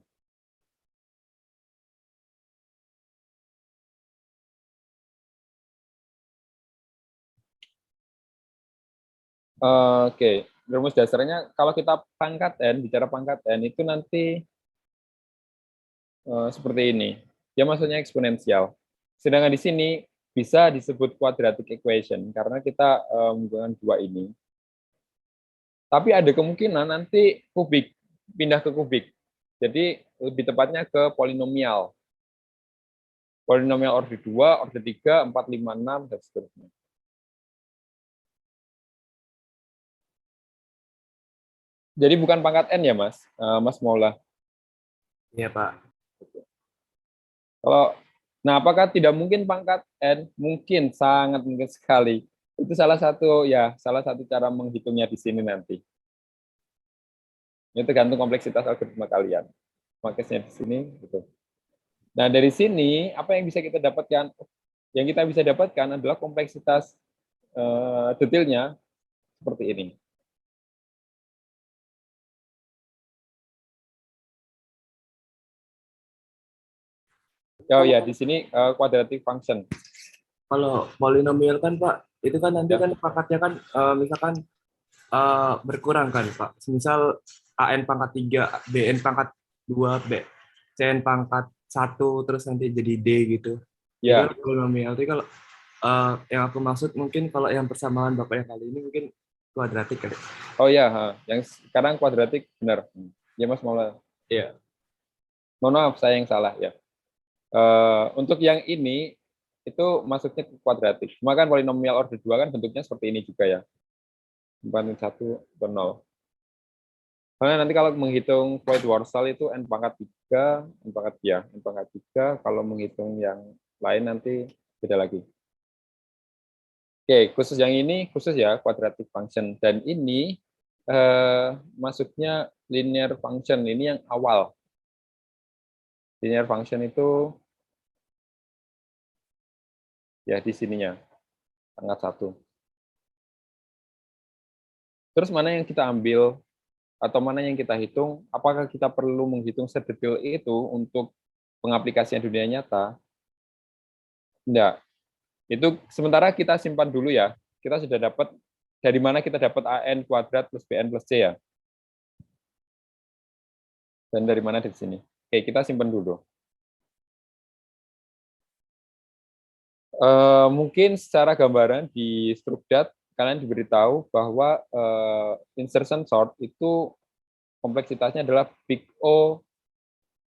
B: Oke, rumus dasarnya kalau kita bicara pangkat n itu nanti seperti ini. Dia maksudnya eksponensial. Sedangkan di sini bisa disebut quadratic equation karena kita menggunakan dua ini. Tapi ada kemungkinan nanti pindah ke kubik. Jadi lebih tepatnya ke polinomial. Polinomial order 2, order 3, 4, 5, 6, dan seterusnya. Jadi bukan pangkat n ya, Mas? Mas Maula.
E: Iya, Pak.
B: Nah, apakah tidak mungkin pangkat n? Mungkin, sangat mungkin sekali. Itu salah satu cara menghitungnya di sini nanti. Ini tergantung kompleksitas algoritma kalian. Makanya di sini gitu. Nah, dari sini apa yang bisa kita dapatkan? Yang kita bisa dapatkan adalah kompleksitas detailnya seperti ini. Oh ya, di sini quadratic function.
E: Kalau polinomial kan Pak, itu kan nanti kan pangkatnya kan misalkan berkurang kan Pak. Misal AN pangkat 3, BN pangkat 2, CN pangkat 1, terus nanti jadi D gitu.
B: Ya.
E: Itu polinomial. Tapi kalau yang aku maksud mungkin kalau yang persamaan Bapak yang kali ini mungkin kuadratik kan.
B: Oh ya, yang sekarang kuadratik benar. Ya Mas Maula.
E: Iya.
B: Mohon maaf, saya yang salah ya. Untuk yang ini itu masuknya ke kuadratik. Cuma kan polinomial order 2 kan bentuknya seperti ini juga ya. 1 atau 0. Karena nanti kalau menghitung Voigt-Warshall itu n pangkat 3, n pangkat 3, kalau menghitung yang lain nanti beda lagi. Oke, khusus yang ini khusus ya quadratic function, dan ini masuknya linear function, ini yang awal. Linear function itu ya di sininya, pangkat 1. Terus mana yang kita ambil atau mana yang kita hitung? Apakah kita perlu menghitung sedetail itu untuk pengaplikasian dunia nyata? Enggak. Itu sementara kita simpan dulu ya. Kita sudah dapat dari mana kita dapat AN kuadrat plus BN plus C ya. Dan dari mana di sini? Oke, kita simpan dulu. Mungkin secara gambaran di Strukdat kalian diberitahu bahwa insertion sort itu kompleksitasnya adalah big O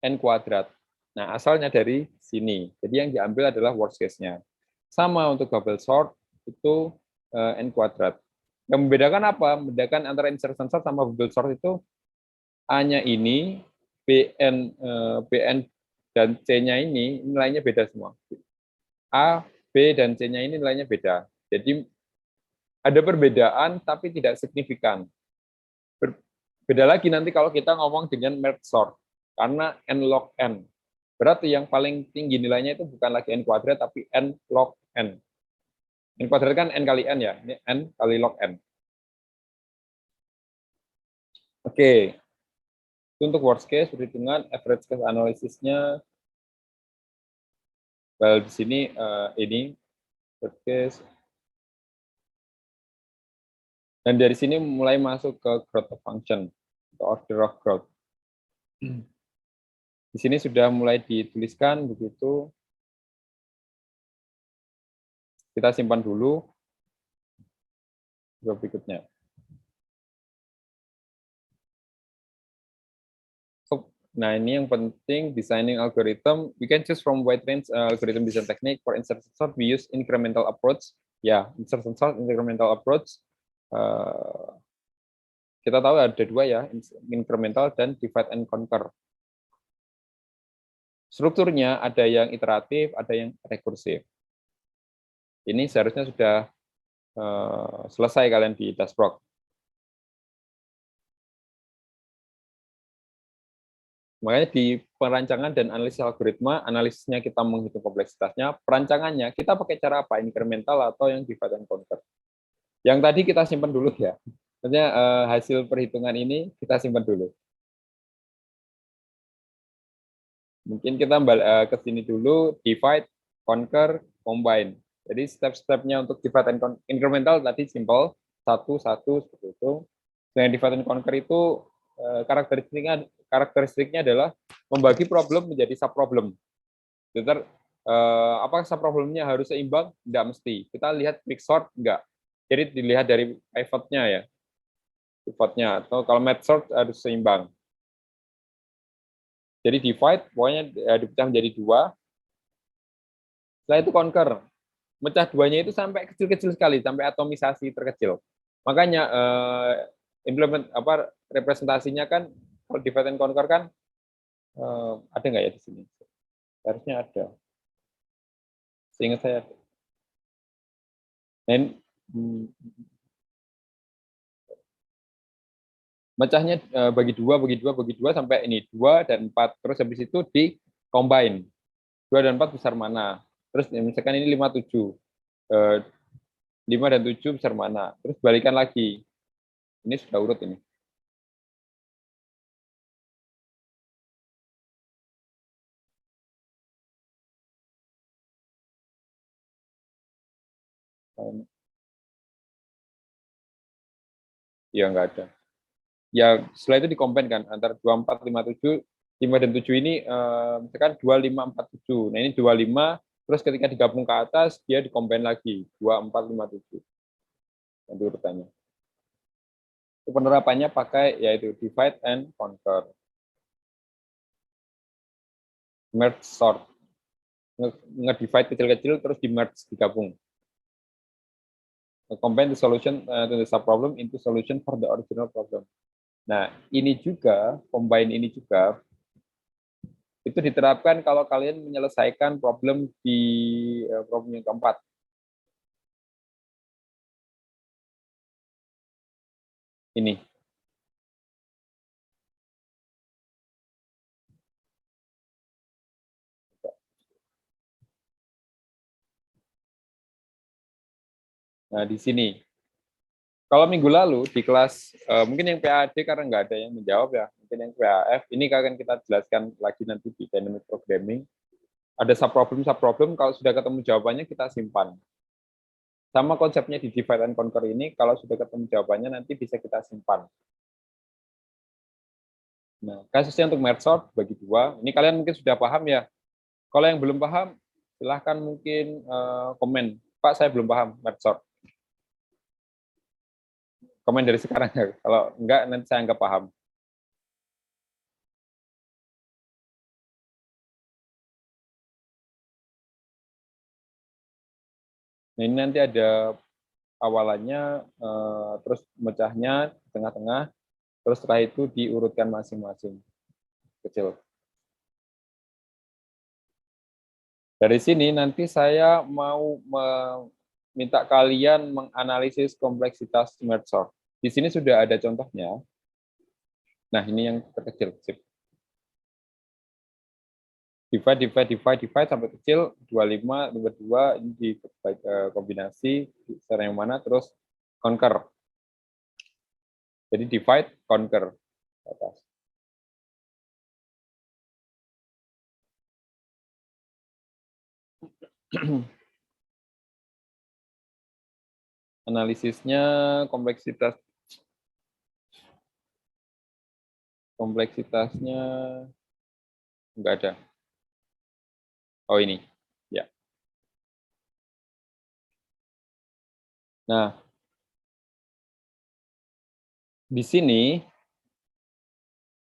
B: n kuadrat. Nah, asalnya dari sini. Jadi yang diambil adalah worst case-nya. Sama untuk bubble sort itu n kuadrat. Yang membedakan apa? Membedakan antara insertion sort sama bubble sort itu hanya ini BN dan C-nya ini nilainya beda semua. A, B, dan C-nya ini nilainya beda. Jadi ada perbedaan tapi tidak signifikan. Beda lagi nanti kalau kita ngomong dengan merge sort, karena n log n. Berarti yang paling tinggi nilainya itu bukan lagi n kuadrat, tapi n log n. N kuadrat kan n kali n ya, ini n kali log n. Oke, untuk worst case perhitungan average case analisisnya, well di sini ini worst case. Dan dari sini mulai masuk ke growth of function, atau order of growth. Di sini sudah mulai dituliskan begitu. Kita simpan dulu. Berikutnya. Nah, ini yang penting, designing algorithm. We can choose from wide range algorithm design technique. For insertion sort, we use incremental approach. Ya, insertion sort, incremental approach. Kita tahu ada dua ya, incremental dan divide and conquer. Strukturnya ada yang iteratif, ada yang rekursif. Ini seharusnya sudah selesai kalian di dashboard. Makanya di perancangan dan analisis algoritma, analisisnya kita menghitung kompleksitasnya, perancangannya kita pakai cara apa? Incremental atau yang divide and conquer. Yang tadi kita simpan dulu ya. Maksudnya hasil perhitungan ini kita simpan dulu. Mungkin kita ke sini dulu, divide, conquer, combine. Jadi step-stepnya untuk divide and conquer, incremental tadi simple, satu seperti itu. Dengan divide and conquer itu karakteristiknya adalah membagi problem menjadi subproblem. Jadi apakah subproblemnya harus seimbang? Tidak mesti. Kita lihat quicksort enggak. Jadi dilihat dari pivotnya ya. Pivotnya atau kalau match sort harus seimbang. Jadi divide pokoknya dipecah menjadi dua. Setelah itu conquer. Mecah duanya itu sampai kecil-kecil sekali, sampai atomisasi terkecil. Makanya representasinya kan kalau divide and conquer kan ada nggak ya di sini? Harusnya ada. Seingat saya ada. Dan mecahnya bagi dua sampai ini 2 dan 4. Terus habis itu di combine. 2 dan 4 besar mana? Terus misalkan ini 5, 7. 5 dan 7 besar mana? Terus balikan lagi. Ini sudah urut ini. Ya enggak ada. Ya setelah itu dikombin kan antara 24, 57, 5 dan 7 ini misalkan 25, 47. Nah ini 25, terus ketika digabung ke atas dia dikombin lagi 24, 57. Nanti urutannya. Itu penerapannya pakai yaitu divide and conquer. Merge sort. Nge-divide kecil-kecil terus di-merge digabung. Combine the solution to the subproblem into solution for the original problem. Nah, ini juga, combine ini juga, itu diterapkan kalau kalian menyelesaikan problem di problem yang keempat. Ini. Nah, di sini. Kalau minggu lalu di kelas, mungkin yang PAD karena nggak ada yang menjawab ya, mungkin yang PAF, ini akan kita jelaskan lagi nanti di dynamic programming. Ada subproblem, kalau sudah ketemu jawabannya kita simpan. Sama konsepnya di divide and conquer ini, kalau sudah ketemu jawabannya nanti bisa kita simpan. Nah, kasusnya untuk merge sort bagi dua, ini kalian mungkin sudah paham ya. Kalau yang belum paham, silahkan mungkin komen. Pak, saya belum paham merge sort. Komen dari sekarang ya. Kalau enggak, nanti saya nggak paham. Nah, ini nanti ada awalannya, terus mecahnya di tengah-tengah, terus setelah itu diurutkan masing-masing kecil. Dari sini nanti saya mau meminta kalian menganalisis kompleksitas merge sort. Di sini sudah ada contohnya. Nah, ini yang terkecil. Sip. Divide sampai kecil, 25, 52, ini di kombinasi, cara yang mana, terus conquer. Jadi divide, conquer. Atas. Analisisnya kompleksitasnya enggak ada. Oh ini, ya. Nah, di sini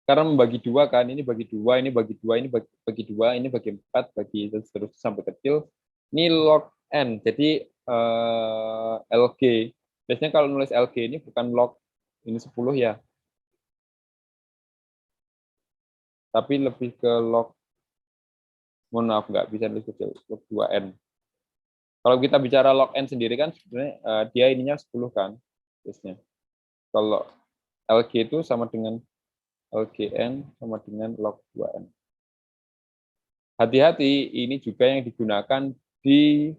B: karena membagi dua kan, ini bagi dua, ini bagi dua, ini bagi dua, ini bagi empat, bagi terus sampai kecil. Ini log n, jadi lg. Biasanya kalau nulis lg ini bukan log ini 10 ya, tapi lebih ke log, mohon maaf nggak bisa nulis kecil, log 2n. Kalau kita bicara log n sendiri kan sebenarnya dia ininya 10 kan, biasanya. Kalau lg itu sama dengan lgn sama dengan log 2n. Hati-hati, ini juga yang digunakan di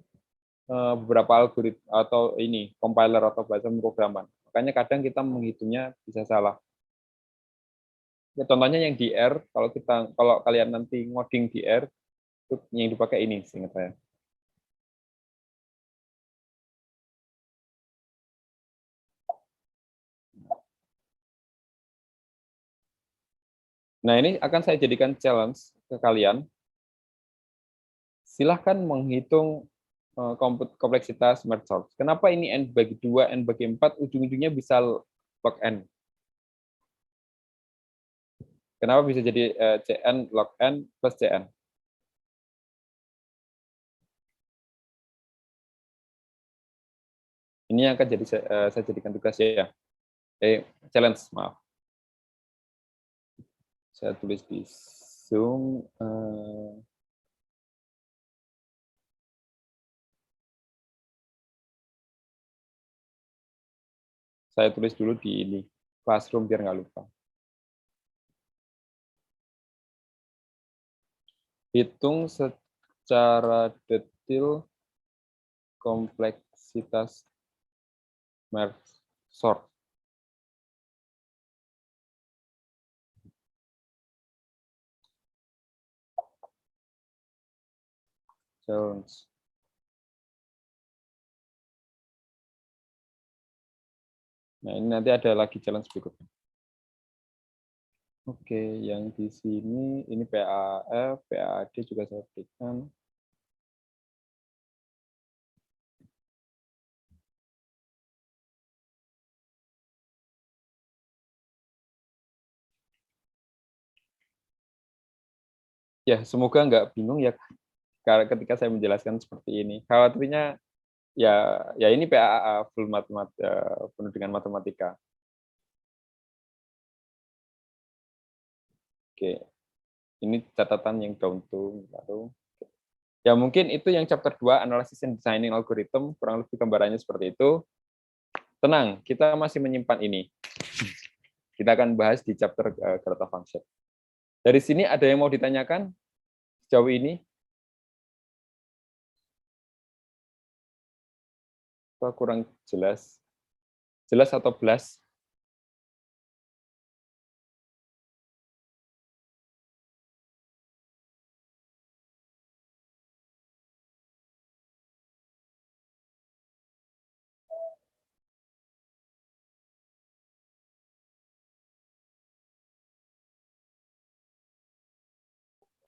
B: beberapa algoritma atau ini compiler atau bahasa pemrograman. Makanya kadang kita menghitungnya bisa salah. Ya, contohnya yang di R, kalau kalian nanti ngoding di R, itu yang dipakai ini, seingat saya. Nah, ini akan saya jadikan challenge ke kalian. Silahkan menghitung kompleksitas merge sort. Kenapa ini n bagi 2, n bagi 4, ujung-ujungnya bisa log n? Kenapa bisa jadi cn log n plus cn? Ini yang akan jadi saya jadikan tugas ya. Challenge, maaf. Saya tulis di Zoom. Saya tulis dulu di ini, Classroom biar nggak lupa. Hitung secara detail kompleksitas merge sort. Challenge. Nah, ini nanti ada lagi challenge berikutnya. Oke, yang di sini ini PAF, PAD juga saya berikan. Ya, semoga nggak bingung ya ketika saya menjelaskan seperti ini. Khawatirnya ya ini PAA full penuh dengan matematika. Oke, ini catatan yang down to baru. Ya mungkin itu yang chapter 2, Analysis and Designing Algorithm, kurang lebih gambarannya seperti itu. Tenang, kita masih menyimpan ini. Kita akan bahas di chapter Graph Function. Dari sini ada yang mau ditanyakan sejauh ini? Atau kurang jelas? Jelas atau belas?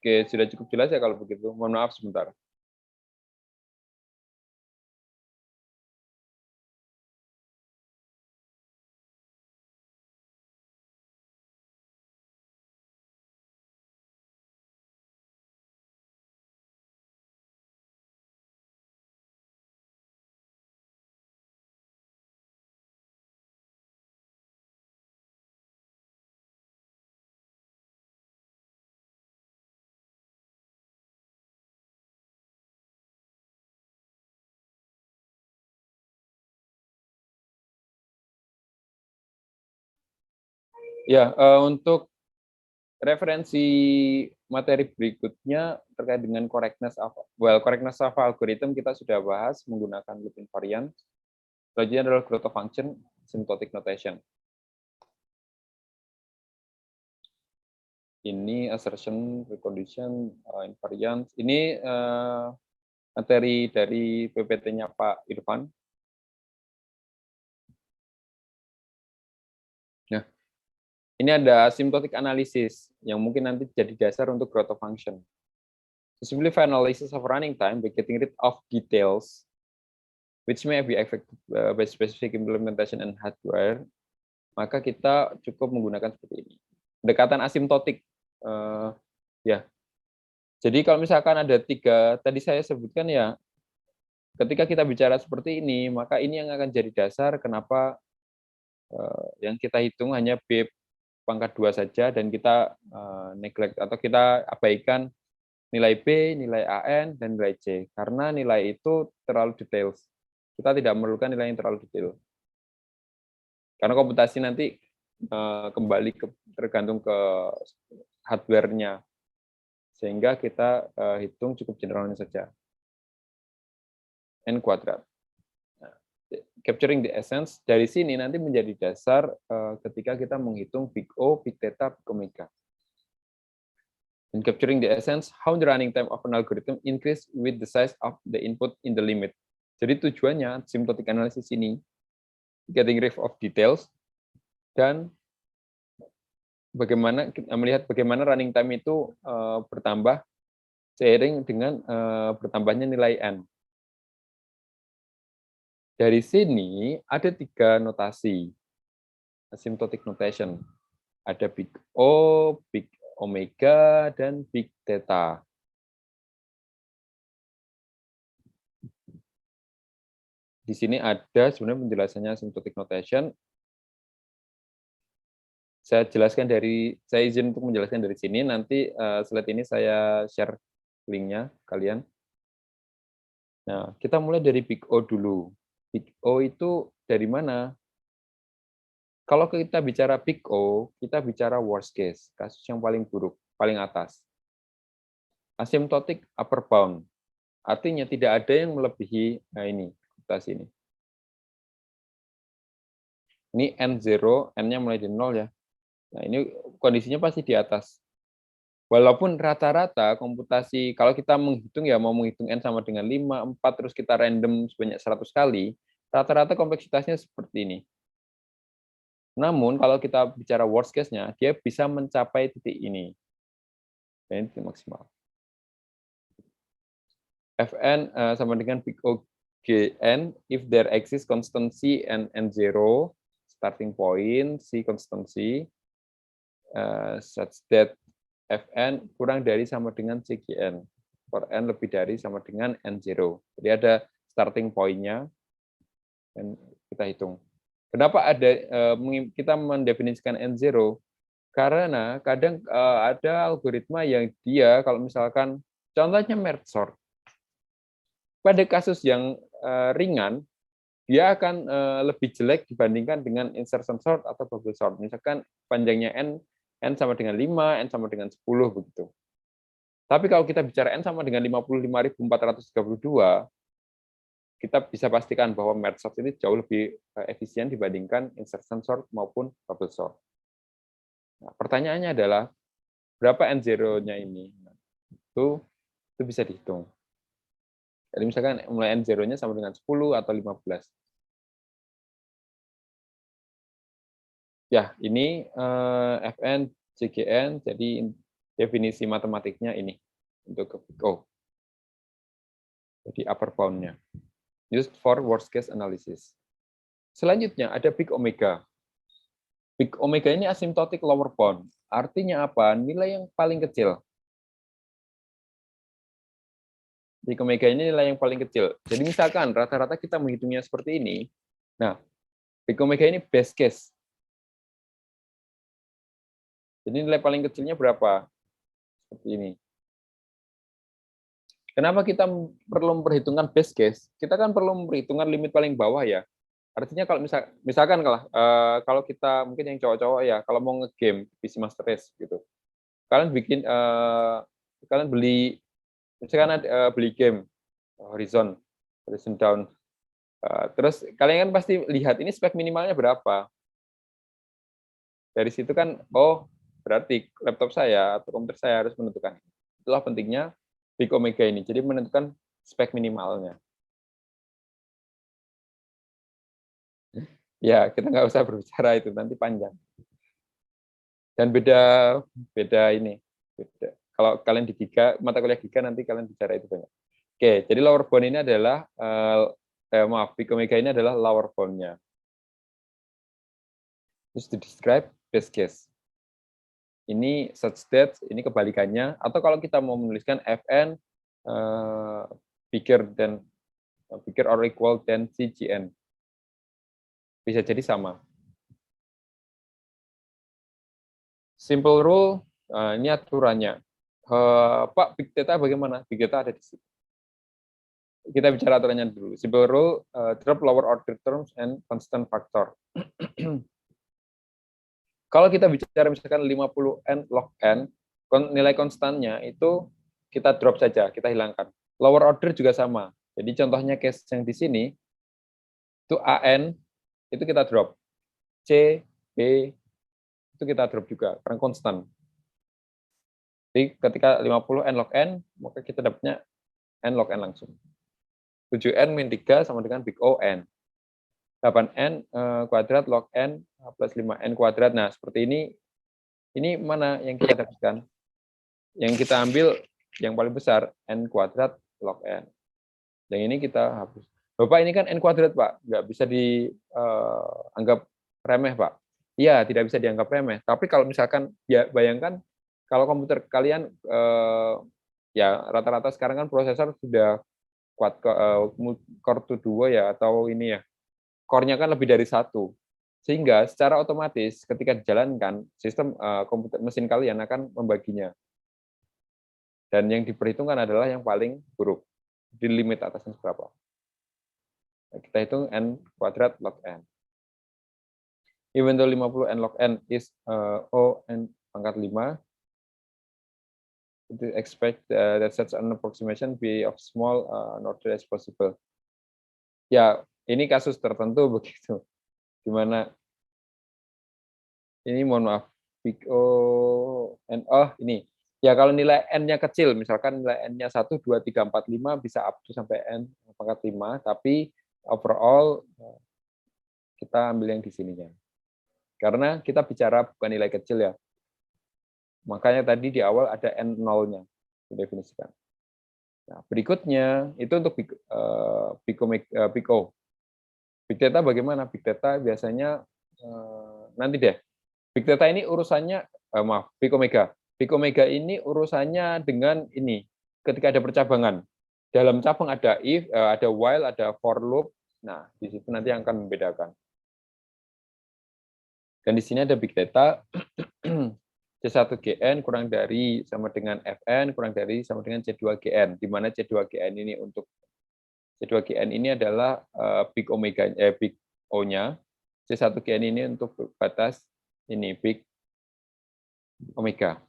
B: Oke, sudah cukup jelas ya kalau begitu. Mohon maaf sebentar. Ya, untuk referensi materi berikutnya terkait dengan correctness of algorithm kita sudah bahas menggunakan loop invariant. Selanjutnya adalah growth of function, asymptotic notation. Ini assertion, precondition, invariance. Ini materi dari PPT-nya Pak Irfan. Nah, ini ada asymptotic analysis yang mungkin nanti jadi dasar untuk growth of function. To simplify analysis of running time by getting rid of details, which may be affected by specific implementation and hardware, maka kita cukup menggunakan seperti ini. Pendekatan asimptotik. Ya. Jadi kalau misalkan ada 3, tadi saya sebutkan ya, ketika kita bicara seperti ini, maka ini yang akan jadi dasar kenapa yang kita hitung hanya B pangkat 2 saja, dan kita neglect atau kita abaikan nilai B, nilai AN, dan nilai C. Karena nilai itu terlalu detail. Kita tidak memerlukan nilai yang terlalu detail. Karena komputasi nanti kembali tergantung ke hardware-nya. Sehingga kita hitung cukup generalnya saja. N kuadrat. Nah, capturing the essence, dari sini nanti menjadi dasar ketika kita menghitung big O, big theta, big omega. In capturing the essence, how the running time of an algorithm increase with the size of the input in the limit. Jadi tujuannya asymptotic analysis ini, getting rid of details, dan bagaimana kita melihat bagaimana running time itu bertambah seiring dengan bertambahnya nilai N. Dari sini ada 3 notasi asymptotic notation. Ada big O, big omega, dan big theta. Di sini ada sebenarnya penjelasannya asymptotic notation. Saya izin untuk menjelaskan dari sini, nanti slide ini saya share linknya kalian. Nah, kita mulai dari big O dulu. Big O itu dari mana? Kalau kita bicara big O, kita bicara worst case, kasus yang paling buruk, paling atas. Asymptotic upper bound, artinya tidak ada yang melebihi, nah ini, komputasi ini. Ini N0, N-nya mulai dari 0 ya. Nah, ini kondisinya pasti di atas. Walaupun rata-rata komputasi, kalau kita menghitung ya, mau menghitung N sama dengan 5, 4, terus kita random sebanyak 100 kali, rata-rata kompleksitasnya seperti ini. Namun, kalau kita bicara worst case-nya, dia bisa mencapai titik ini. Dan ini titik maksimal. Fn sama dengan big O Gn, if there exists constancy and N0, starting point, C constancy, such that Fn kurang dari sama dengan Cgn, for N lebih dari sama dengan N0. Jadi ada starting point-nya, dan kita hitung. Kenapa kita mendefinisikan N0? Karena kadang ada algoritma yang dia, kalau misalkan, contohnya merge sort. Pada kasus yang ringan, dia akan lebih jelek dibandingkan dengan insertion sort atau bubble sort. Misalkan panjangnya N sama dengan 5, N sama dengan 10, begitu. Tapi kalau kita bicara N sama dengan 55.432, kita bisa pastikan bahwa merge sort ini jauh lebih efisien dibandingkan insertion sort maupun bubble sort. Nah, pertanyaannya adalah, berapa N0-nya ini? Itu bisa dihitung. Jadi misalkan mulai N0-nya sama dengan 10 atau 15. Ya, ini Fn, Cgn, jadi definisi matematiknya ini untuk big O. Jadi upper bound-nya. Used for worst case analysis. Selanjutnya ada big omega. Big omega ini asymptotic lower bound. Artinya apa? Nilai yang paling kecil. Big omega ini nilai yang paling kecil. Jadi misalkan rata-rata kita menghitungnya seperti ini. Nah, big omega ini best case. Jadi nilai paling kecilnya berapa? Seperti ini. Kenapa kita perlu memperhitungkan best case? Kita kan perlu memperhitungkan limit paling bawah ya. Artinya kalau misalkan kalau kita mungkin yang cowok-cowok ya, kalau mau nge-game PC Master Race gitu, kalian kalian beli misalkan beli game Horizon Dawn, terus kalian kan pasti lihat ini spek minimalnya berapa. Dari situ kan, oh berarti laptop saya atau komputer saya harus menentukan. Itulah pentingnya Big Omega ini, jadi menentukan spek minimalnya. Ya, kita nggak usah berbicara itu, nanti panjang. Dan beda ini. Beda. Kalau kalian di Giga, mata kuliah Giga, nanti kalian bicara itu banyak. Oke, jadi lower bound ini adalah, Big Omega ini adalah lower bound-nya. Terus to describe best case. Ini such that, ini kebalikannya. Atau kalau kita mau menuliskan Fn bigger or equal than CGN. Bisa jadi sama. Simple rule, ini aturannya. Pak, Big Data bagaimana? Big Data ada di sini. Kita bicara aturannya dulu. Simple rule, drop lower order terms and constant factor. Kalau kita bicara misalkan 50n log n, nilai konstannya itu kita drop saja, kita hilangkan. Lower order juga sama. Jadi contohnya case yang di sini, itu AN, itu kita drop. C, B, itu kita drop juga, karena konstan. Jadi ketika 50n log n, maka kita dapatnya n log n langsung. 7n min 3 sama dengan big O n. 8n kuadrat log n plus 5n kuadrat. Nah, seperti ini mana yang kita dapatkan? Yang kita ambil yang paling besar, n kuadrat log n. Yang ini kita hapus. Bapak, ini kan n kuadrat, Pak. Nggak bisa dianggap remeh, Pak. Iya, tidak bisa dianggap remeh. Tapi kalau misalkan, ya bayangkan, kalau komputer kalian, ya rata-rata sekarang kan prosesor sudah kuat, core to 2 ya, atau ini ya, core-nya kan lebih dari 1. Sehingga secara otomatis ketika dijalankan, sistem komputer mesin kalian akan membaginya. Dan yang diperhitungkan adalah yang paling buruk. Di limit atasnya berapa. Kita hitung n kuadrat log n. Even though 50n log n is O n pangkat 5, to expect that such an approximation be of small order as possible. Ya, ini kasus tertentu begitu. Dimana ini mohon maaf, big O n, ini. Ya kalau nilai n-nya kecil, misalkan nilai n-nya 1, 2, 3, 4, 5 bisa up to sampai n pangkat 5, tapi overall kita ambil yang di sininya. Karena kita bicara bukan nilai kecil ya. Makanya tadi di awal ada n0-nya didefinisikan. Nah, berikutnya itu untuk Big O. Big Data bagaimana? Big Data biasanya nanti deh. Big Data ini urusannya Big Omega. Big Omega ini urusannya dengan ini. Ketika ada percabangan, dalam cabang ada if, ada while, ada for loop. Nah, di situ nanti yang akan membedakan. Dan di sini ada Big Data, C1GN kurang dari sama dengan Fn, kurang dari sama dengan C2GN, di mana C2GN ini untuk C2GN ini adalah Big Omega, Big O-nya, C1GN ini untuk batas ini Big Omega.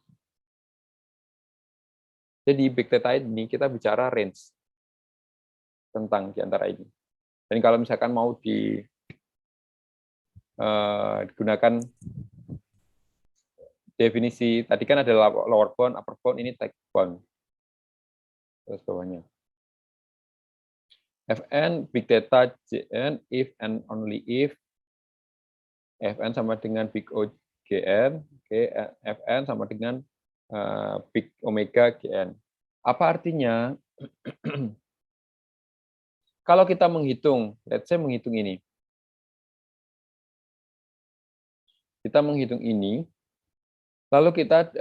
B: Jadi Big Data ini kita bicara range tentang di antara ini. Dan kalau misalkan mau digunakan definisi, tadi kan ada lower bound, upper bound, ini type bound. Terus bawahnya. Fn, Big Data, Jn, if and only if, Fn sama dengan Big O, Gn, Fn sama dengan Big Omega, Gn. Apa artinya? Kalau kita menghitung, let's say menghitung ini. Kita menghitung ini, lalu kita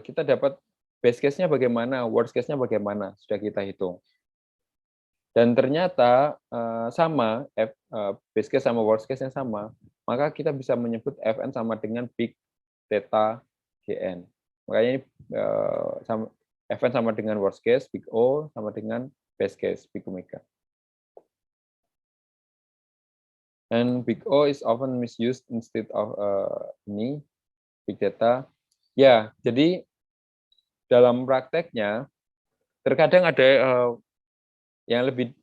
B: kita dapat base case-nya bagaimana, worst case-nya bagaimana, sudah kita hitung. Dan ternyata sama, base case sama worst case-nya sama, maka kita bisa menyebut Fn sama dengan Big Data Gn. Makanya ini Fn sama dengan worst case, Big O sama dengan base case, Big Omega. And big O is often misused instead of ini big data. Ya, jadi dalam prakteknya terkadang ada yang lebih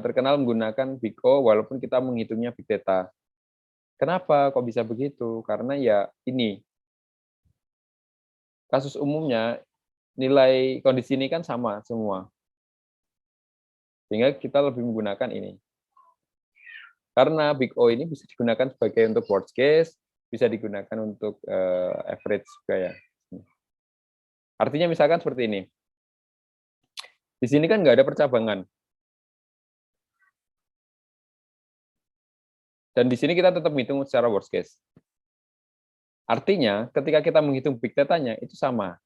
B: terkenal menggunakan big O walaupun kita menghitungnya big data. Kenapa kok bisa begitu? Karena ya ini kasus umumnya nilai kondisi ini kan sama semua. Sehingga kita lebih menggunakan ini. Karena big O ini bisa digunakan sebagai untuk worst case, bisa digunakan untuk average juga ya. Artinya misalkan seperti ini. Di sini kan nggak ada percabangan. Dan di sini kita tetap menghitung secara worst case. Artinya, ketika kita menghitung big data-nya, itu sama.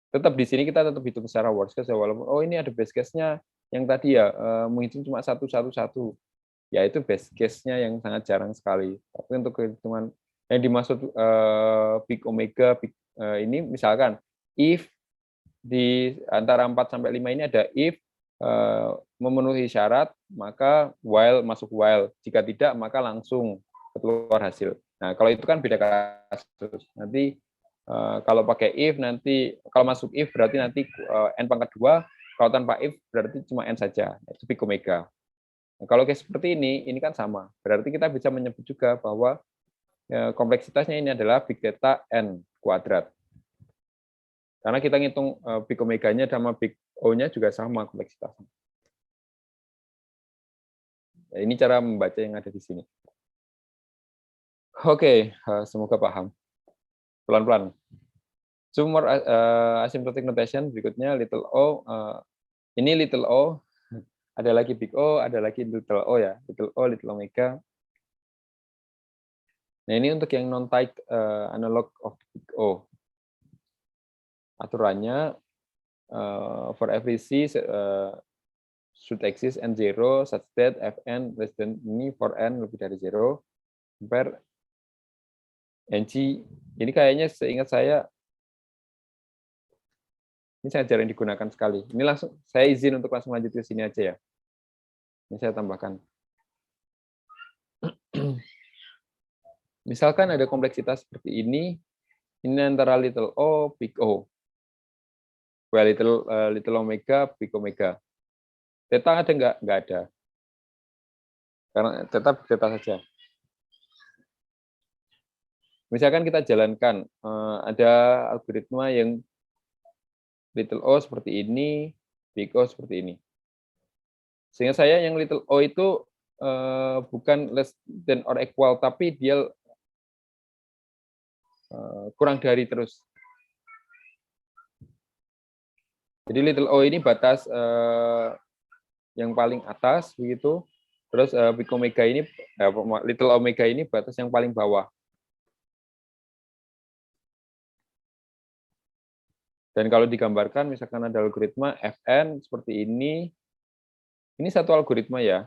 B: Tetap di sini kita tetap hitung secara worst case, walaupun, oh ini ada best case-nya, yang tadi ya, menghitung cuma 1, 1, 1. Ya itu best case-nya yang sangat jarang sekali. Tapi untuk hitungan yang dimaksud big omega, ini misalkan, if di antara 4 sampai 5 ini ada if, memenuhi syarat, maka while masuk while. Jika tidak, maka langsung keluar hasil. Nah, kalau itu kan beda kasus. Nanti kalau pakai if, nanti kalau masuk if berarti nanti n pangkat 2, kalau tanpa if berarti cuma n saja. Itu big omega. Nah, kalau kayak seperti ini kan sama. Berarti kita bisa menyebut juga bahwa kompleksitasnya ini adalah big data n kuadrat. Karena kita ngitung big omega-nya sama big O-nya juga sama kompleksitasnya. Nah, ini cara membaca yang ada di sini. Oke, semoga paham. Pelan-pelan. Sumber asymptotic notation berikutnya little o. Ini little o, ada lagi big O, ada lagi little o ya. Little o, little omega. Nah ini untuk yang non-tight analog of big O. Aturannya for every C should exist n0 such that fn less than ini for n lebih dari 0 compare ng. Ini kayaknya seingat saya ini sangat jarang digunakan sekali. Ini langsung saya izin untuk langsung lanjut ke sini aja ya. Ini saya tambahkan. Misalkan ada kompleksitas seperti ini antara little o, big O. Well, little omega, big omega. Theta ada nggak? Nggak ada. Karena theta theta saja. Misalkan kita jalankan, ada algoritma yang little o seperti ini, big O seperti ini. Sehingga saya yang little o itu bukan less than or equal, tapi dia kurang dari terus. Jadi little o ini batas yang paling atas begitu. Terus big omega ini little omega ini batas yang paling bawah. Dan kalau digambarkan misalkan ada algoritma fn seperti ini satu algoritma ya.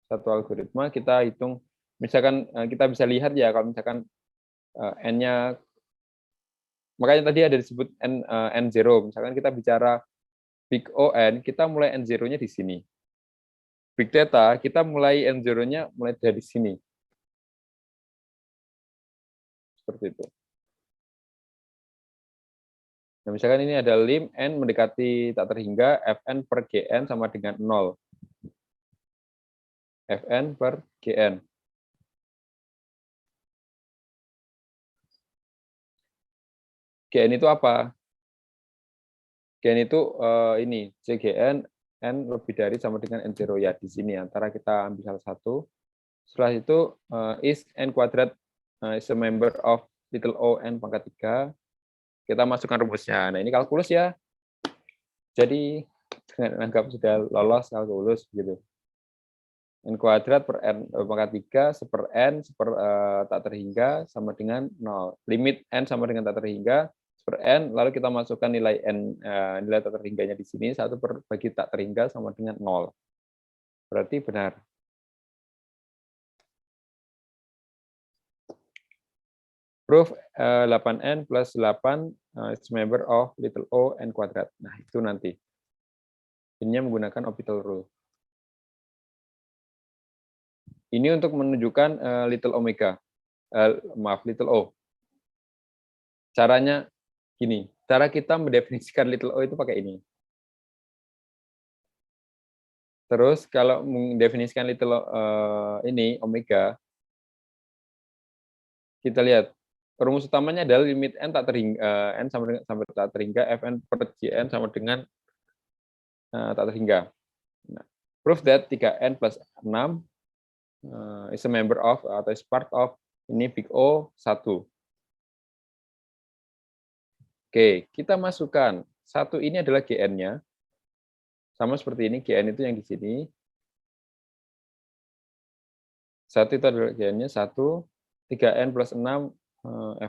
B: Satu algoritma kita hitung misalkan kita bisa lihat ya kalau misalkan n-nya makanya tadi ada disebut n0. Misalkan kita bicara big O(n), kita mulai n0-nya di sini. Big data, kita mulai n0-nya mulai dari sini. Seperti itu. Nah, misalkan ini ada lim n mendekati tak terhingga, fn per gn sama dengan 0. fn per gn. Gn itu apa? Gn itu ini, cgn n lebih dari sama dengan n0 ya di sini antara kita ambil salah satu. Setelah itu is n kuadrat is a member of little o n pangkat 3. Kita masukkan rumusnya. Nah, ini kalkulus ya. Jadi dengan anggap sudah lolos kalkulus gitu. N kuadrat per n pangkat 3 seper n seper tak terhingga sama dengan 0. Limit n sama dengan tak terhingga per n, lalu kita masukkan nilai n, nilai tak terhingganya di sini, 1 per bagi tak terhingga sama dengan 0. Berarti benar. Proof 8n plus 8 is member of little o n kuadrat. Nah, itu nanti. Ini menggunakan orbital rule. Ini untuk menunjukkan little omega. Maaf, little o. Caranya gini, cara kita mendefinisikan little o itu pakai ini. Terus kalau mendefinisikan little ini omega, kita lihat rumus utamanya adalah limit n tak terhingga n sama dengan sampai tak terhingga fn per jn sama dengan tak terhingga. Nah, prove that 3n plus 6 is a member of atau is part of ini big O 1. Oke, kita masukkan. 1 ini adalah GN-nya. Sama seperti ini, GN itu yang di sini. 1 itu adalah GN-nya, 1. 3N plus 6,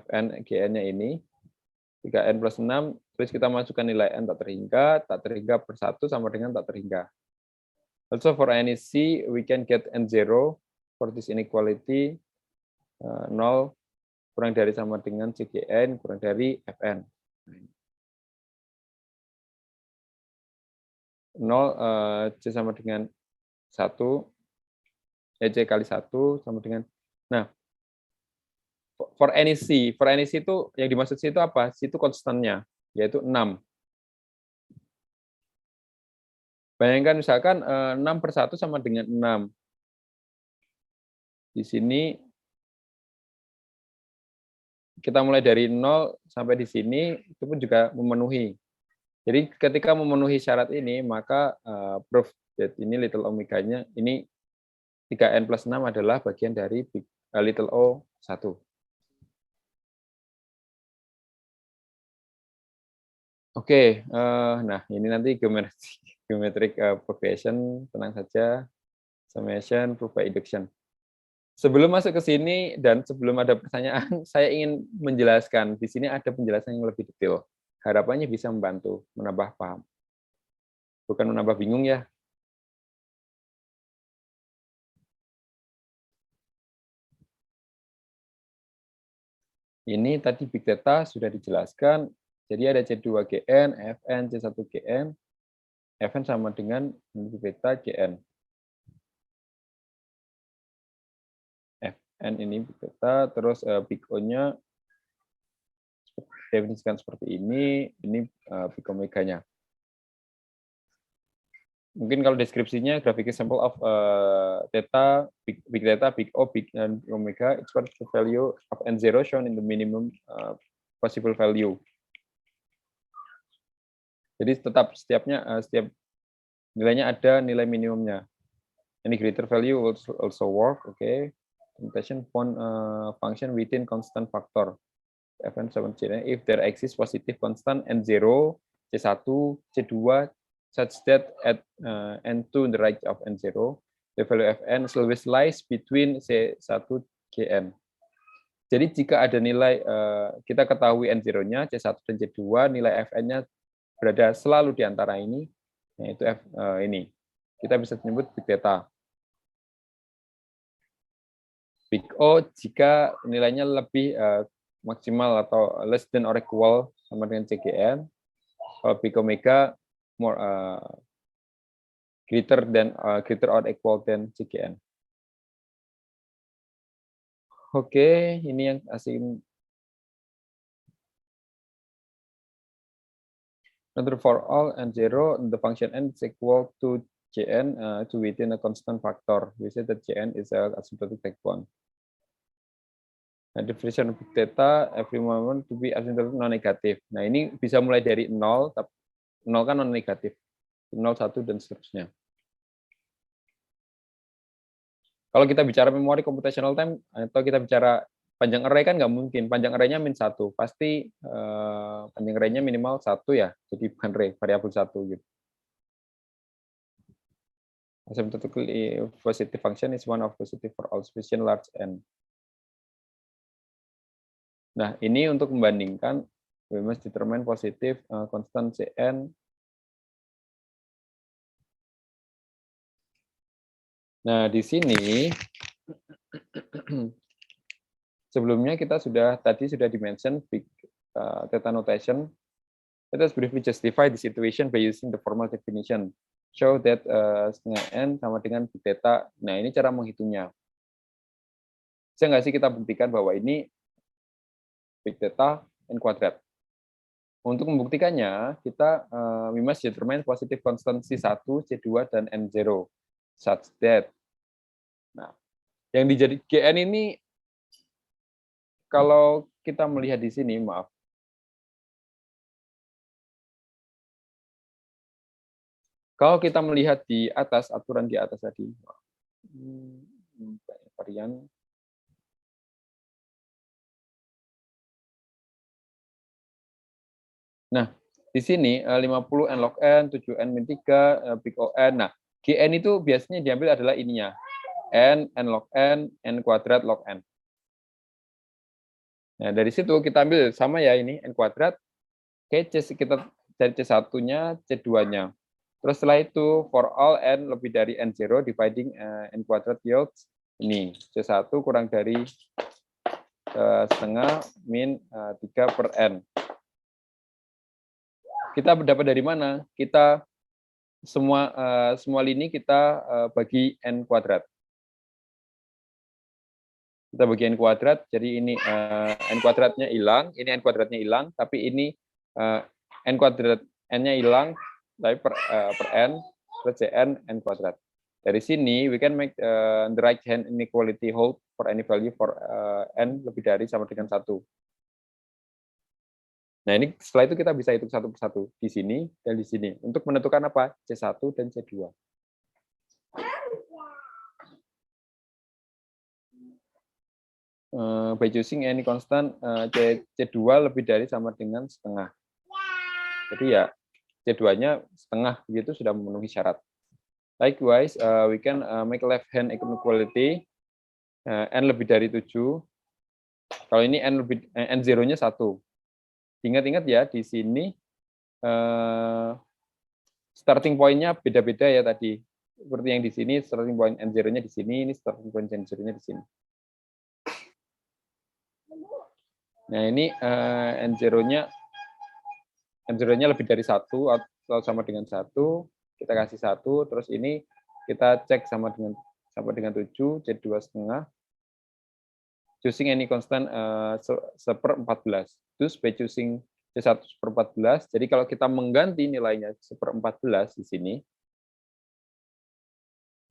B: Fn GN-nya ini. 3N plus 6, terus kita masukkan nilai N tak terhingga per 1 sama dengan tak terhingga. Also for any C, we can get N0 for this inequality. 0 kurang dari sama dengan CGN kurang dari Fn. 0 C sama dengan 1, C kali 1 sama dengan, nah, for any C itu, yang dimaksud C itu apa? C itu konstannya, yaitu 6. Bayangkan misalkan 6 per 1 sama dengan 6. Di sini, kita mulai dari 0 sampai di sini, itu pun juga memenuhi. Jadi ketika memenuhi syarat ini, maka proof that ini little omega-nya, ini 3n plus 6 adalah bagian dari little o 1. Oke, nah ini nanti geometric progression, tenang saja, summation, proof by induction. Sebelum masuk ke sini dan sebelum ada pertanyaan, saya ingin menjelaskan. Di sini ada penjelasan yang lebih detail. Harapannya bisa membantu, menambah paham. Bukan menambah bingung ya. Ini tadi Big Theta sudah dijelaskan. Jadi ada C2GN, Fn, C1GN. Fn sama dengan Big Theta GN. Fn ini Big Theta, terus Big O-nya definisikan seperti ini Big Omega-nya. Mungkin kalau deskripsinya graphic example of theta, big theta, big O, big and omega, it's what the value of n0 shown in the minimum possible value. Jadi tetap setiap nilainya ada nilai minimumnya. Any greater value will also work, okay. Computation function within constant factor. Fn sama C, if there exists positive constant n0, C1, C2, such that at n2 in the right of n0, the value of n always lies between C1 Gn. Jadi jika ada nilai, kita ketahui n0-nya, C1 dan C2, nilai Fn-nya berada selalu di antara ini, yaitu ini. Kita bisa menyebut Big Theta. Big O jika nilainya lebih maksimal atau less than or equal sama dengan CGN. Kalau Big Omega more greater or equal than CGN. Oke, ini yang asing. Another for all n0, the function n is equal to Jn to within a constant factor. We say that Jn is a asymptotic backbone. Nah, definition of Big Theta every moment to be asymptotic non-negative. Nah, ini bisa mulai dari 0, 0 kan non-negatif. 0, 1, dan seterusnya. Kalau kita bicara memori computational time, atau kita bicara panjang array kan nggak mungkin. Panjang array-nya min 1. Pasti panjang array-nya minimal 1 ya. Jadi bukan array, variabel 1. Gitu. Asymptotically positive function is one of positive for all sufficient large n. Nah, ini untuk membandingkan, we must determine positive constant Cn. Nah, di sini sebelumnya kita tadi sudah dimention Big Theta notation. Let us briefly justify the situation by using the formal definition. Show that setengah n sama dengan Big Theta. Nah, ini cara menghitungnya. Bisa nggak sih kita buktikan bahwa ini big data n kuadrat? Untuk membuktikannya, kita we must determine positive constant C1, C2, dan N0 such that. Nah, yang dijadi GN ini kalau kita melihat di sini, maaf. Kalau kita melihat di atas, aturan di atas tadi, varian. Nah, di sini 50 n log n, 7 n min 3, big O n. Nah, GN itu biasanya diambil adalah ininya. N log n kuadrat log n. Nah, dari situ kita ambil sama ya ini, n kuadrat. Oke, kita cari C1-nya, C2-nya. Terus setelah itu, for all n lebih dari N0 dividing n kuadrat yields ini. C1 kurang dari setengah min 3 per n. Kita dapat dari mana? Kita semua lini kita bagi n kuadrat. Kita bagi n kuadrat, jadi ini n kuadratnya hilang, ini n kuadratnya hilang, tapi ini n kuadrat n-nya hilang, tapi per n plus cn n kuadrat. Dari sini we can make the right hand inequality hold for any value for n lebih dari sama dengan 1. Nah, ini setelah itu kita bisa hitung satu persatu di sini dan di sini untuk menentukan apa? C1 dan C2. By choosing any constant, C2 lebih dari sama dengan setengah. Jadi ya C2-nya setengah, begitu sudah memenuhi syarat. Likewise, we can make left hand inequality, n lebih dari 7. Kalau ini n0-nya 1. Ingat-ingat ya, di sini starting point-nya beda-beda ya tadi. Seperti yang di sini, starting point N0-nya di sini, ini starting point N0-nya di sini. Nah, ini N0-nya lebih dari 1 atau sama dengan 1, kita kasih 1, terus ini kita cek sama dengan 7, C2 setengah. Choosing any constant 1/14. Terus by choosing C1 1/14, jadi kalau kita mengganti nilainya 1/14 di sini,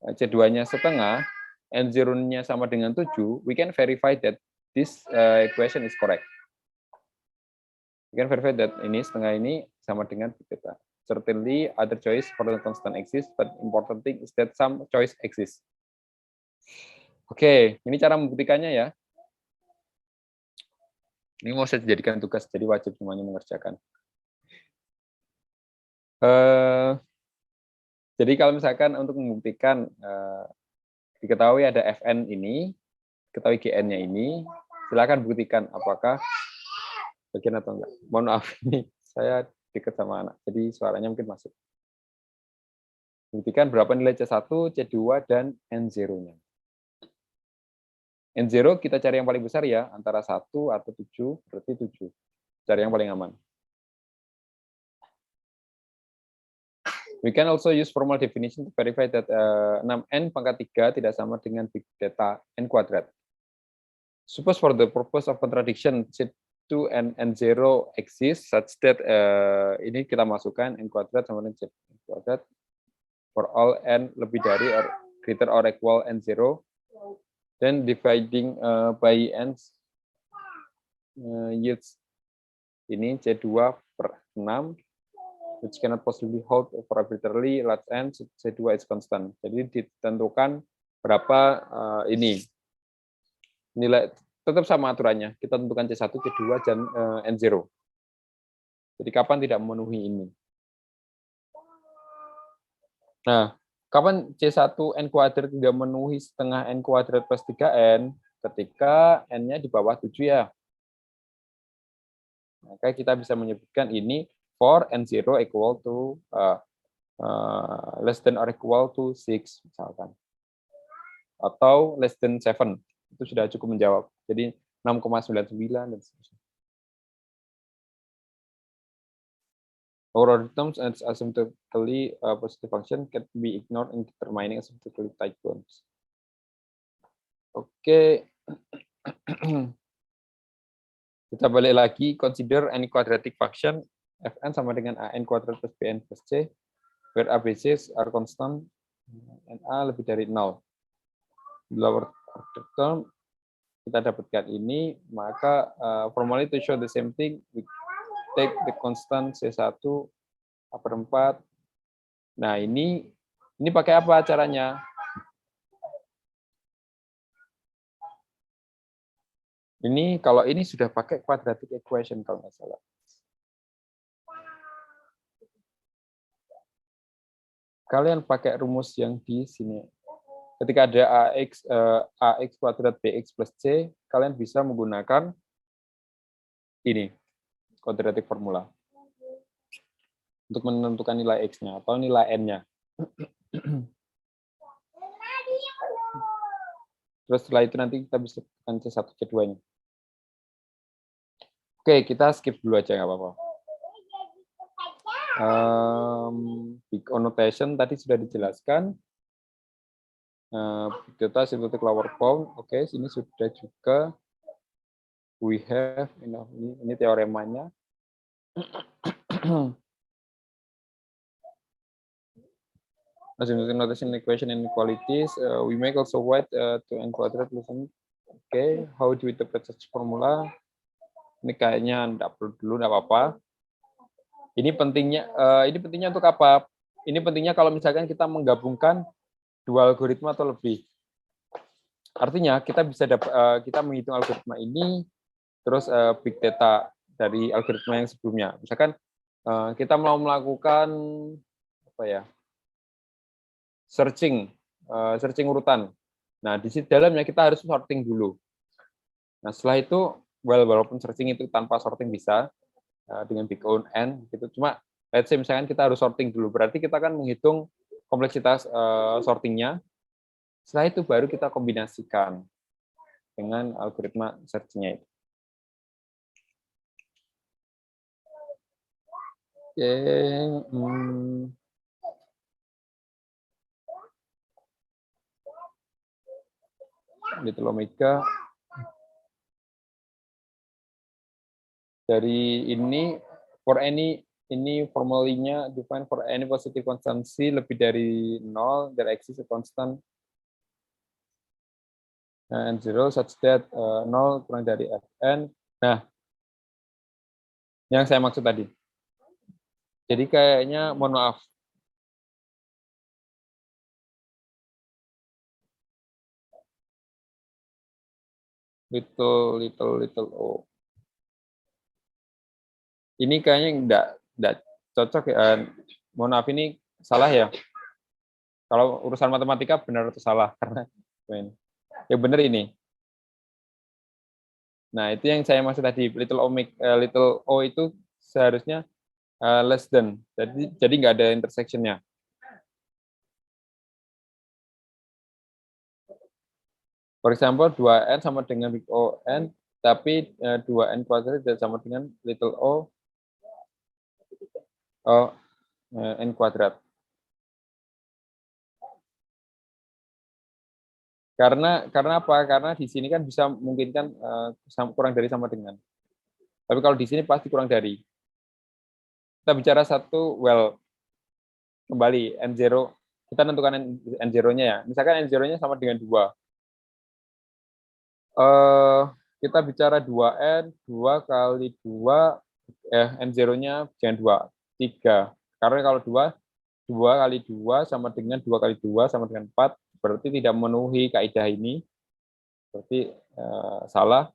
B: C2-nya setengah, N0-nya sama dengan 7, we can verify that this equation is correct. We can verify that ini setengah ini sama dengan beta. Certainly other choice for the constant exists, but important thing is that some choice exists. Oke, ini cara membuktikannya ya. Ini mau saya jadikan tugas, jadi wajib semuanya mengerjakan. Jadi kalau misalkan untuk membuktikan, diketahui ada Fn ini, ketahui Gn-nya ini, silakan buktikan apakah bagian atau enggak. Mohon maaf, ini saya dekat sama anak, jadi suaranya mungkin masuk. Buktikan berapa nilai C1, C2, dan N0-nya. N0 kita cari yang paling besar ya, antara 1 atau 7, berarti 7. Cari yang paling aman. We can also use formal definition to verify that 6n pangkat 3 tidak sama dengan big data n kuadrat. Suppose for the purpose of contradiction, C2 and N0 exist such that ini kita masukkan n kuadrat sama dengan C kuadrat for all n lebih dari or greater or equal N0. Then dividing by n yields ini C2 per 6, which cannot possibly hold for arbitrarily large n, C2 is constant. Jadi ditentukan berapa ini nilai, tetap sama aturannya. Kita tentukan C1, C2, dan N0. Jadi kapan tidak memenuhi ini? Nah, kapan C1 n kuadrat tidak memenuhi setengah n kuadrat plus 3n? Ketika n-nya di bawah 7 ya. Maka kita bisa menyebutkan ini for N0 equal to less than or equal to 6 misalkan. Atau less than 7. Itu sudah cukup menjawab. Jadi 6,99 dan seterusnya. Our terms as asymptotically positive function can be ignored in determining asymptotically tight bounds. Oke, Kita balik lagi, consider any quadratic function fn sama dengan an kuadrat plus bn plus c, where abc are constant and a lebih dari 0. Di lower order term, kita dapatkan ini, maka formally to show the same thing, we take the constant C1 upper 4. Nah, ini pakai apa caranya? Ini kalau ini sudah pakai quadratic equation kalau nggak salah. Kalian pakai rumus yang di sini. Ketika ada ax kuadrat bx plus c, kalian bisa menggunakan ini, quadratic formula, untuk menentukan nilai x-nya atau nilai n-nya. Terus setelah itu nanti kita bisa tekan C1, C2-nya. Oke, kita skip dulu aja, nggak apa-apa. Big O notation tadi sudah dijelaskan. Big data synthetic lower bound. Oke, sini sudah juga. We have, ini teoremanya. Assuming notation equation and inequalities, we make also write to n quadrat. Okay, how do we interpret such formula? Ini kayaknya enggak perlu dulu, enggak apa-apa. Ini pentingnya untuk apa? Ini pentingnya kalau misalkan kita menggabungkan dua algoritma atau lebih. Artinya kita bisa kita menghitung algoritma ini, terus big data dari algoritma yang sebelumnya. Misalkan kita mau melakukan apa ya? Searching urutan. Nah, di dalamnya kita harus sorting dulu. Nah, setelah itu, walaupun searching itu tanpa sorting bisa dengan big O n gitu. Cuma let's say misalkan kita harus sorting dulu, berarti kita akan menghitung kompleksitas sortingnya. Setelah itu baru kita kombinasikan dengan algoritma searching-nya itu. Oke. Little omega dari ini for any ini formalinya define for any positive constancy lebih dari 0 there exists a constant and 0 such that 0 kurang dari fn. Nah, yang saya maksud tadi. Jadi kayaknya mohon maaf. Little o. Ini kayaknya enggak cocok ya. Mohon maaf, ini salah ya. Kalau urusan matematika benar atau salah, karena ya benar ini. Nah, itu yang saya maksud tadi, little o itu seharusnya less than. Jadi nggak ada intersection-nya. For example, 2n sama dengan big O n, tapi 2n kuadrat tidak sama dengan little o n kuadrat. Karena apa? Karena di sini kan bisa memungkinkan kurang dari sama dengan. Tapi kalau di sini pasti kurang dari. Kita bicara satu, kembali n0, kita tentukan n0-nya ya. Misalkan n0-nya sama dengan 2. Kita bicara 2n, 2 kali 2, n0-nya jangan 2, 3. Karena kalau 2 kali 2 sama dengan 2 kali 2 sama dengan 4, berarti tidak memenuhi kaidah ini. Berarti salah.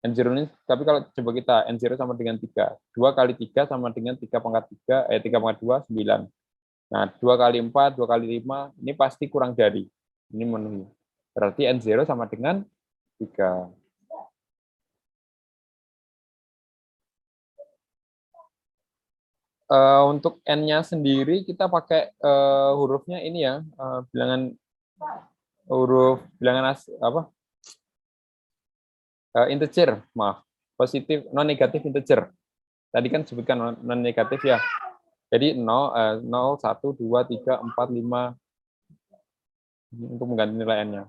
B: N0 ini, tapi kalau coba kita, N0 sama dengan 3. 2 kali 3 sama dengan 3 pangkat 3 pangkat 2, 9. Nah, 2 kali 4, 2 kali 5, ini pasti kurang dari. Ini memenuhi. Berarti N0 sama dengan 3. Untuk N-nya sendiri kita pakai hurufnya ini ya, integer, maaf, positif, non negatif integer. Tadi kan sebutkan non negatif ya. Jadi 0, 1, 2, 3, 4, 5 untuk mengganti nilai N-nya,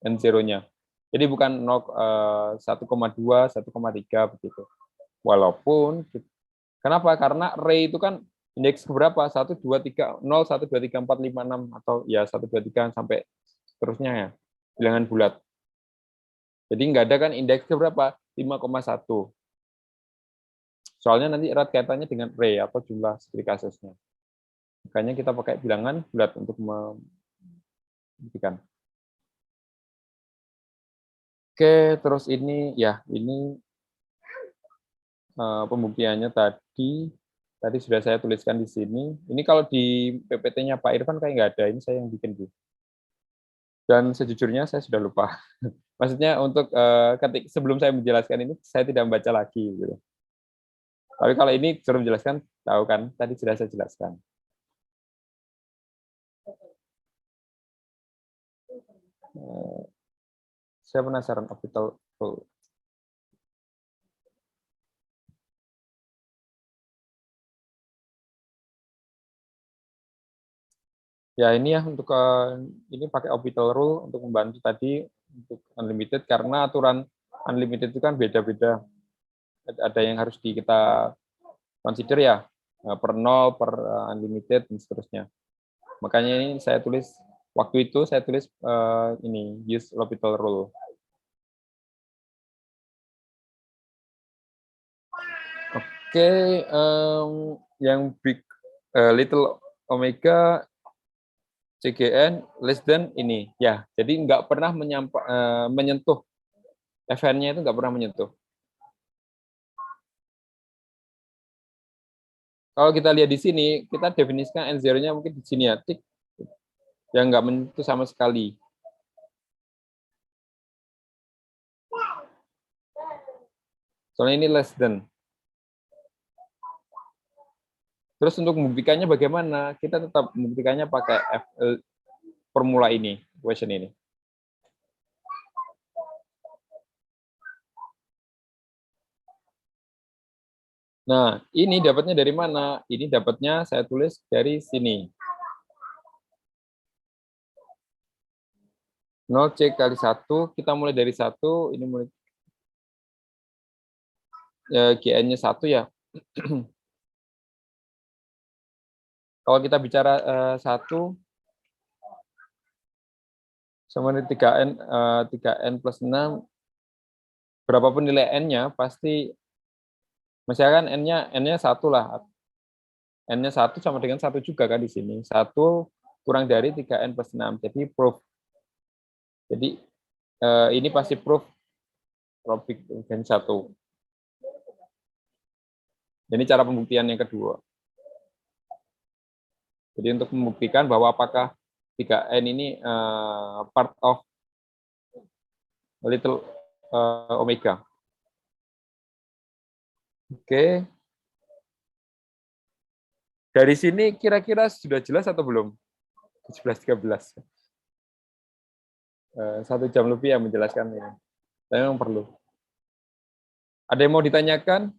B: N0-nya. Jadi bukan 1,2, 1,3 begitu. Walaupun, kenapa? Karena array itu kan indeks berapa? 1, 2, 3, 0, 1, 2, 3, 4, 5, 6, atau ya 1, 2, 3 sampai seterusnya ya, bilangan bulat. Jadi nggak ada kan indeks berapa? 5,1. Soalnya nanti erat kaitannya dengan array atau jumlah string kasusnya. Makanya kita pakai bilangan bulat untuk membuktikan. Oke, terus ini ya, ini pembuktiannya tadi sudah saya tuliskan di sini. Ini kalau di PPT-nya Pak Irfan kayak nggak ada, ini saya yang bikin, Bu. Dan sejujurnya saya sudah lupa. Maksudnya untuk sebelum saya menjelaskan ini, saya tidak membaca lagi. Gitu. Tapi kalau ini suruh menjelaskan, tahu kan, tadi sudah saya jelaskan. Saya penasaran orbital rule. Ya ini ya untuk ini pakai orbital rule untuk membantu tadi untuk unlimited, karena aturan unlimited itu kan beda-beda. Ada yang harus kita consider ya, per 0, per unlimited dan seterusnya. Makanya ini saya tulis waktu itu saya tulis ini use orbital rule. Oke, yang big little omega CGN less than ini ya, jadi nggak pernah menyentuh FN-nya, itu nggak pernah menyentuh. Kalau kita lihat di sini, kita definisikan N0-nya mungkin di sini ya, tik, yang nggak menyentuh sama sekali. Soalnya ini less than. Terus untuk membuktikannya bagaimana? Kita tetap membuktikannya pakai formula ini, equation ini. Nah, ini dapatnya dari mana? Ini dapatnya saya tulis dari sini. 0C kali 1, kita mulai dari 1, ini mulai GN-nya 1 ya. Kalau kita bicara 1 sama dengan 3N plus 6, berapapun nilai N-nya, pasti, misalkan N-nya 1 lah. N-nya 1 sama dengan 1 juga kan di sini. 1 kurang dari 3N plus 6, jadi proof. Jadi ini pasti proof big dan 1. Ini cara pembuktian yang kedua. Jadi untuk membuktikan bahwa apakah 3N ini part of little omega. Oke. Dari sini kira-kira sudah jelas atau belum? 11.13. 1 jam lebih ya menjelaskan ini. Saya memang perlu. Ada yang mau ditanyakan?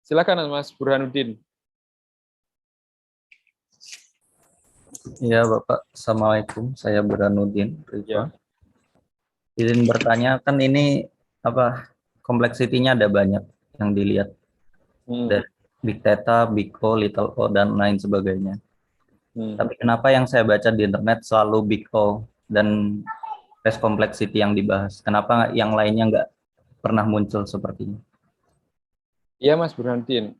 B: Silakan Mas Burhanuddin.
F: Iya Bapak, Assalamualaikum. Saya Burhanuddin.
B: Ya.
F: Izin bertanya, kan ini apa, kompleksitinya ada banyak yang dilihat. Dari Big Theta, Big O, Little O, dan lain sebagainya. Tapi kenapa yang saya baca di internet selalu Big O dan test complexity yang dibahas? Kenapa yang lainnya nggak pernah muncul seperti ini?
B: Iya Mas Burhanuddin.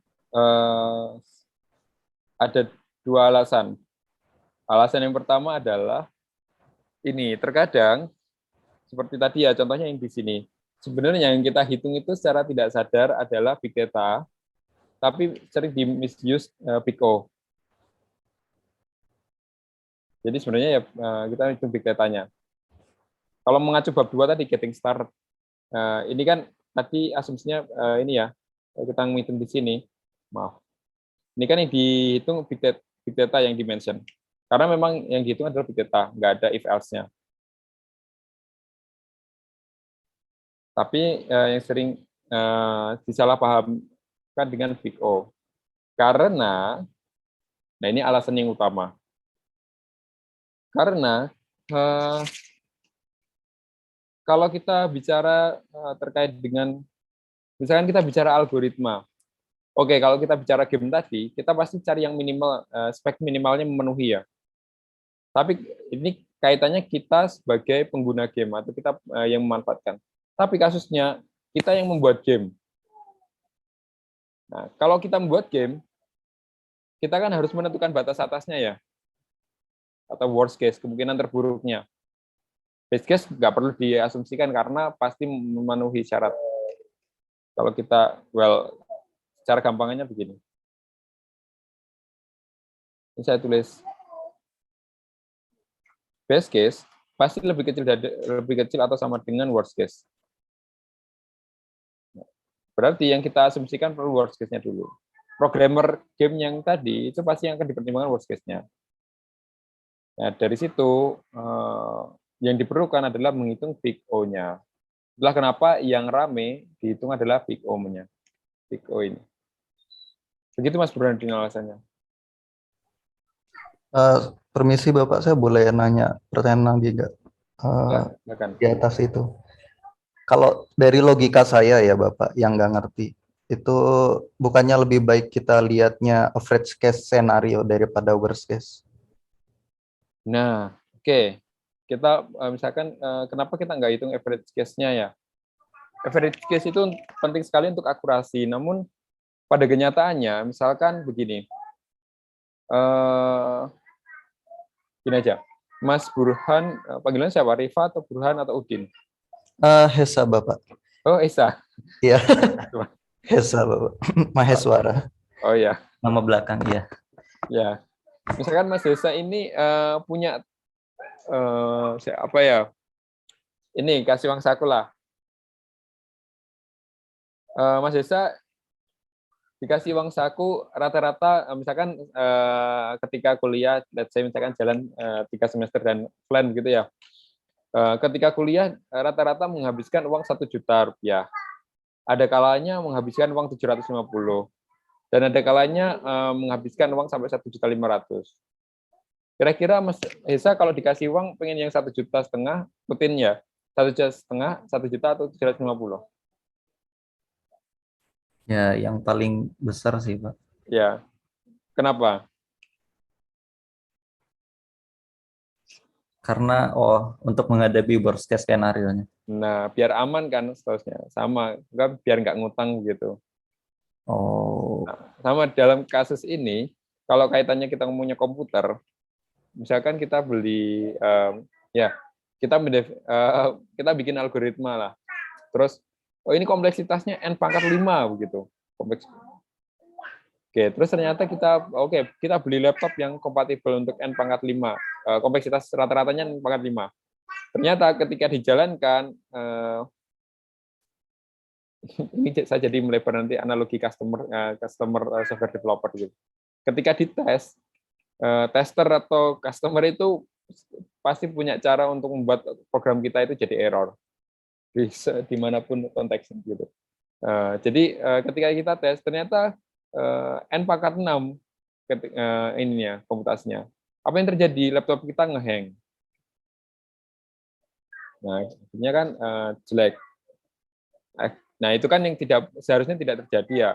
B: Ada 2 alasan. Alasan yang pertama adalah ini, terkadang seperti tadi ya, contohnya yang di sini. Sebenarnya yang kita hitung itu secara tidak sadar adalah Big Theta, tapi sering di misuse Big O. Jadi sebenarnya ya kita hitung Big Theta-nya. Kalau mengacu bab 2 tadi getting start, ini kan tadi asumsinya ini ya, kita menghitung di sini. Maaf. Ini kan yang dihitung Big Theta yang dimention. Karena memang yang dihitung adalah Big Theta, nggak ada if else-nya. Tapi yang sering disalahpahamkan dengan Big O. Karena, nah ini alasan yang utama. Karena Kalau kita bicara terkait dengan, misalkan kita bicara algoritma. Oke, kalau kita bicara game tadi, kita pasti cari yang minimal, spek minimalnya memenuhi ya. Tapi ini kaitannya kita sebagai pengguna game atau kita yang memanfaatkan. Tapi kasusnya kita yang membuat game. Nah, kalau kita membuat game, kita kan harus menentukan batas atasnya ya, atau worst case, kemungkinan terburuknya. Best case nggak perlu diasumsikan karena pasti memenuhi syarat. Kalau kita, secara gampangannya begini. Ini saya tulis best case pasti lebih kecil atau sama dengan worst case. Berarti yang kita asumsikan perlu worst case-nya dulu. Programmer game yang tadi itu pasti yang akan dipertimbangkan worst case-nya. Nah, dari situ yang diperlukan adalah menghitung big O-nya. Itulah kenapa yang rame dihitung adalah big O-nya. Big O ini. Begitu Mas Burhanuddin alasannya.
G: Permisi Bapak, saya boleh nanya pertanyaan lagi nggak? Di atas itu. Kalau dari logika saya ya Bapak yang nggak ngerti, itu bukannya lebih baik kita lihatnya average case scenario daripada worst case?
B: Nah, oke. Kita misalkan kenapa kita nggak hitung average case-nya ya? Average case itu penting sekali untuk akurasi, namun pada kenyataannya, misalkan begini, gini aja, Mas Burhan, panggilan siapa? Rifa atau Burhan atau Udin?
G: Hesa Bapak.
B: Oh, Esa.
G: Iya. Hesa Bapak. Maheswara.
B: Oh ya.
F: Nama belakang ya.
B: Ya. Misalkan Mas Hesa ini punya apa ya? Ini kasih uang saku lah. Mas Hesa dikasih uang saku rata-rata misalkan ketika kuliah, let's say misalkan jalan 3 semester dan plan gitu ya. Ketika kuliah rata-rata menghabiskan uang 1 juta rupiah. Ada kalanya menghabiskan uang 750 dan ada kalanya menghabiskan uang sampai 1.500.000. Kira-kira Mas Hesa kalau dikasih uang pengen yang 1,5 juta rutin ya? 1,5 juta, 1 juta atau 750?
F: Ya, yang paling besar sih, Pak.
B: Ya. Kenapa?
F: Karena untuk menghadapi worst case skenario-nya.
B: Nah, biar aman kan seterusnya. Sama, biar nggak ngutang gitu.
F: Oh.
B: Nah, sama dalam kasus ini, kalau kaitannya kita ngomongnya komputer, misalkan kita beli, kita bikin algoritma lah. Terus, ini kompleksitasnya n pangkat 5 begitu. Oke, terus ternyata kita beli laptop yang kompatibel untuk n pangkat 5. Kompleksitas rata-ratanya n pangkat 5. Ternyata ketika dijalankan, ini saya jadi melebar nanti analogi customer software developer gitu. Ketika dites, tester atau customer itu pasti punya cara untuk membuat program kita itu jadi error dimanapun konteksnya gitu. Jadi ketika kita tes ternyata n pangkat 6 ininya komputasinya. Apa yang terjadi? Laptop kita ngehang. Nah, akhirnya kan jelek. Nah, itu kan yang seharusnya tidak terjadi ya.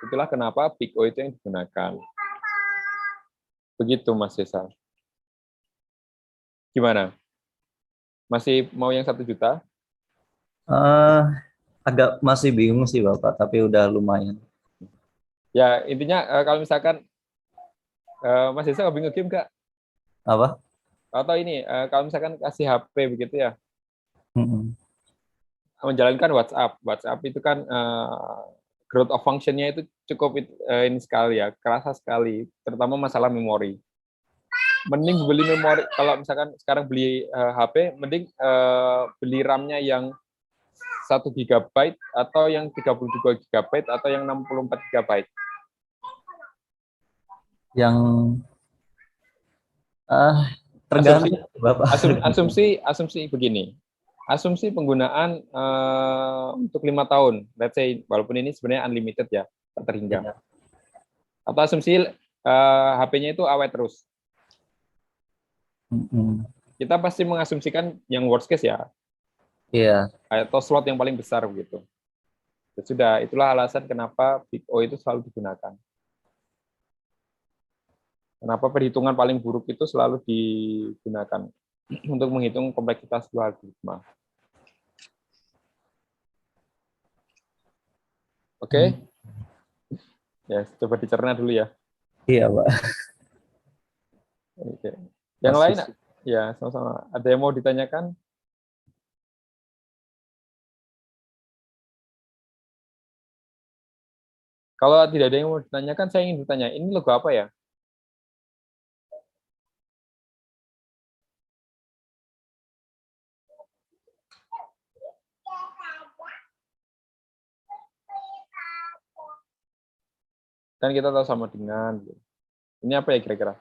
B: Itulah kenapa Big O itu yang digunakan. Begitu Mas Hesa. Gimana? Masih mau yang 1 juta?
F: Agak masih bingung sih Bapak, tapi udah lumayan.
B: Ya, intinya kalau misalkan Mas Hesa hobi nge-game nggak?
F: Apa?
B: Atau ini, kalau misalkan kasih HP begitu ya, menjalankan WhatsApp. WhatsApp itu kan growth of function-nya itu cukup ini sekali ya, kerasa sekali, terutama masalah memori. Mending beli memori, kalau misalkan sekarang beli HP, mending beli RAM-nya yang 1 GB atau yang 32 GB atau yang 64 GB.
F: Yang tergantung Bapak.
B: Asumsi begini. Asumsi penggunaan untuk 5 tahun, let's say, walaupun ini sebenarnya unlimited ya, tak terhingga. Ya. Atau asumsi HP-nya itu awet terus. kita pasti mengasumsikan yang worst case ya.
F: Iya.
B: Atau slot yang paling besar begitu. Ya sudah, itulah alasan kenapa Big O itu selalu digunakan. Kenapa perhitungan paling buruk itu selalu digunakan untuk menghitung kompleksitas sebuah algoritma. Oke. Ya, coba dicerna dulu ya.
F: Iya, Pak.
B: Oke. Yang lain, ya sama-sama. Ada yang mau ditanyakan? Kalau tidak ada yang mau ditanyakan, saya ingin bertanya, ini logo apa ya? Kan kita tahu sama dengan. Ini apa ya kira-kira?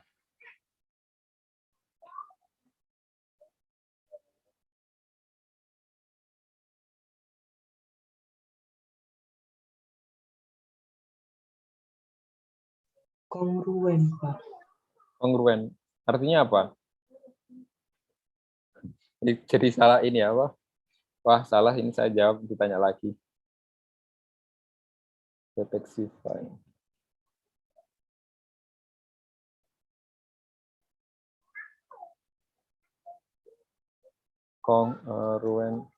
H: Kongruen, Pak.
B: Kongruen. Artinya apa? Jadi salah ini ya, Wah. Wah, salah ini saya jawab, ditanya lagi. Deteksi file. Kongruen.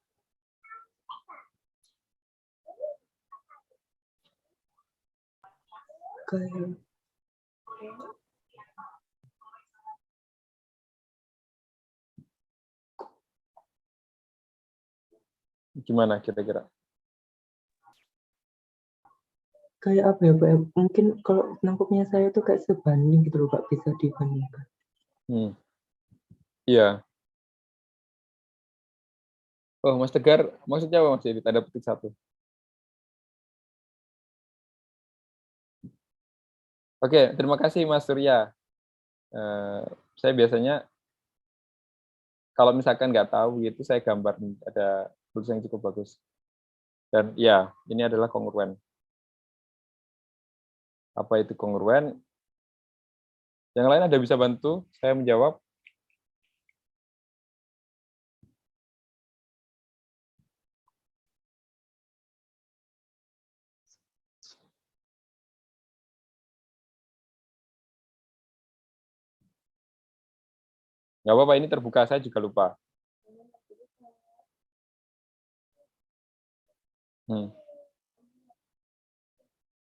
B: Gimana kira-kira?
H: Kayak apa ya, Pak? Mungkin kalau nangkupnya saya tuh kayak sebanding gitu loh, Pak. Bisa dibandingkan.
B: Iya. Oh, Mas Tegar, maksudnya apa Mas? Jadi tanda petik 1. Oke, terima kasih Mas Surya. Saya biasanya kalau misalkan nggak tahu gitu, saya gambar ada tulisan yang cukup bagus. Dan ya, ini adalah kongruen. Apa itu kongruen? Yang lain ada bisa bantu saya menjawab? Nggak apa-apa, ini terbuka, saya juga lupa.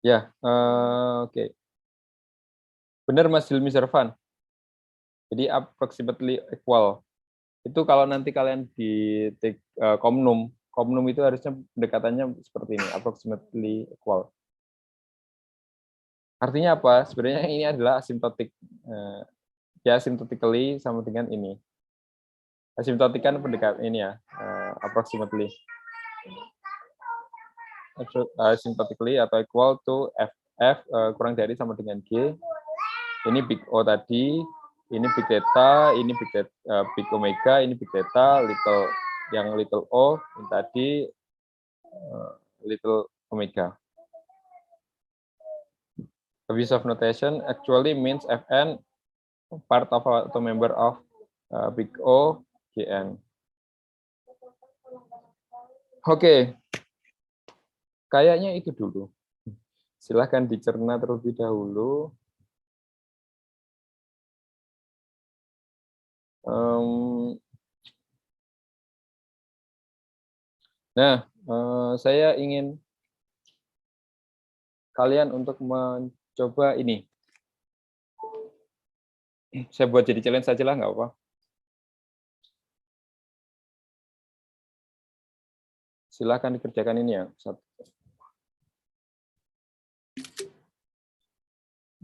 B: Ya, oke. Benar Mas Hilmi Servan. Jadi approximately equal. Itu kalau nanti kalian di Komnum itu harusnya pendekatannya seperti ini, approximately equal. Artinya apa? Sebenarnya ini adalah asymptotic. Ya, asymptotically sama dengan ini. Asymptotic kan pendekat ini ya, approximately. Asymptotically atau equal to F kurang dari sama dengan G. Ini big O tadi, ini big theta, ini big omega, ini big theta, little o, ini tadi little omega. Abuse of notation actually means Fn part of atau member of big O, Gn. Oke. Kayaknya itu dulu. Silahkan dicerna terlebih dahulu. Nah, saya ingin kalian untuk mencoba ini. Saya buat jadi challenge saja lah, nggak apa-apa. Silahkan dikerjakan ini ya.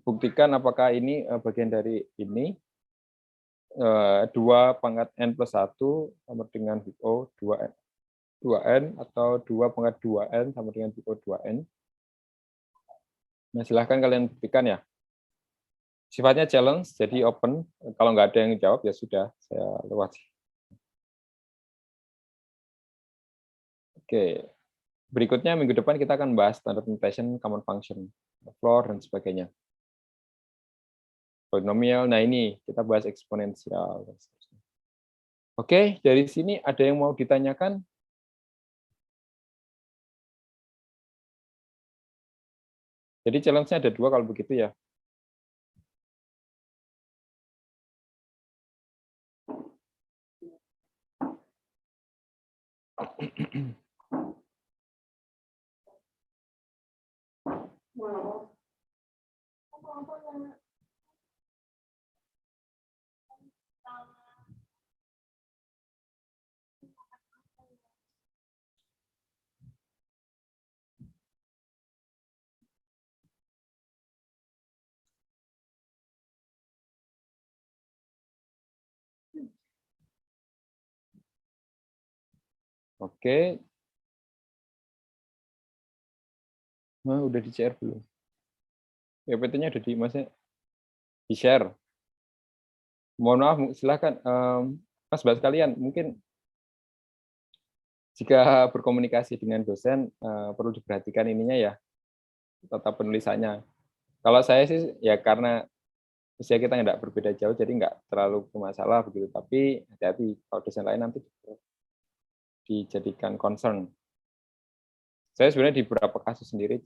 B: Buktikan apakah ini bagian dari ini. 2 pangkat N plus 1 sama dengan big O 2N atau 2 pangkat 2N sama dengan big O 2N. Nah, silahkan kalian buktikan ya. Sifatnya challenge, jadi open. Kalau nggak ada yang jawab, ya sudah, saya lewat. Oke. Berikutnya, minggu depan kita akan bahas standard notation, common function, floor, dan sebagainya. Polinomial, nah ini, kita bahas eksponensial. Oke, dari sini ada yang mau ditanyakan? Jadi challenge-nya ada 2 kalau begitu ya. Oke. Nah, udah di-share belum? PPT-nya udah di-share. Mohon maaf, silakan Mas sekalian, mungkin jika berkomunikasi dengan dosen perlu diperhatikan ininya ya, tata penulisannya. Kalau saya sih ya karena usia kita nggak berbeda jauh, jadi nggak terlalu bermasalah begitu. Tapi hati-hati kalau dosen lain nanti dijadikan concern. Saya sebenarnya di beberapa kasus sendiri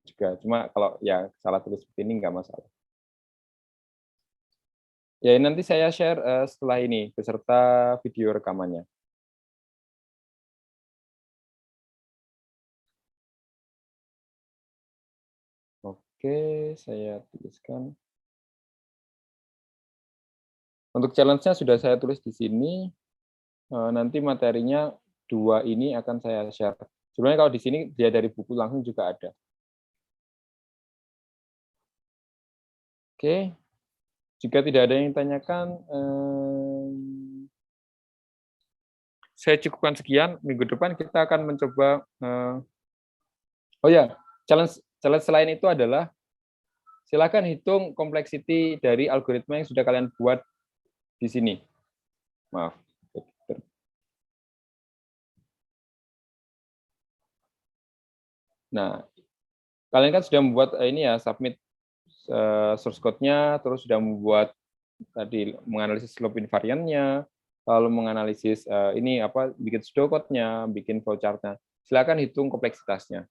B: juga, cuma kalau ya salah tulis seperti ini nggak masalah. Ya nanti saya share setelah ini beserta video rekamannya. Oke, saya tuliskan. Untuk challenge-nya sudah saya tulis di sini. Nanti materinya 2 ini akan saya share. Sebenarnya kalau di sini dia dari buku langsung juga ada. Oke, jika tidak ada yang ditanyakan, saya cukupkan sekian. Minggu depan kita akan mencoba. Oh ya, challenge selain itu adalah silakan hitung kompleksiti dari algoritma yang sudah kalian buat di sini. Maaf. Nah, kalian kan sudah membuat ini ya, submit source code-nya, terus sudah membuat tadi menganalisis slope invariant-nya, lalu menganalisis ini apa, bikin pseudocode-nya, bikin flowchart-nya. Silakan hitung kompleksitasnya.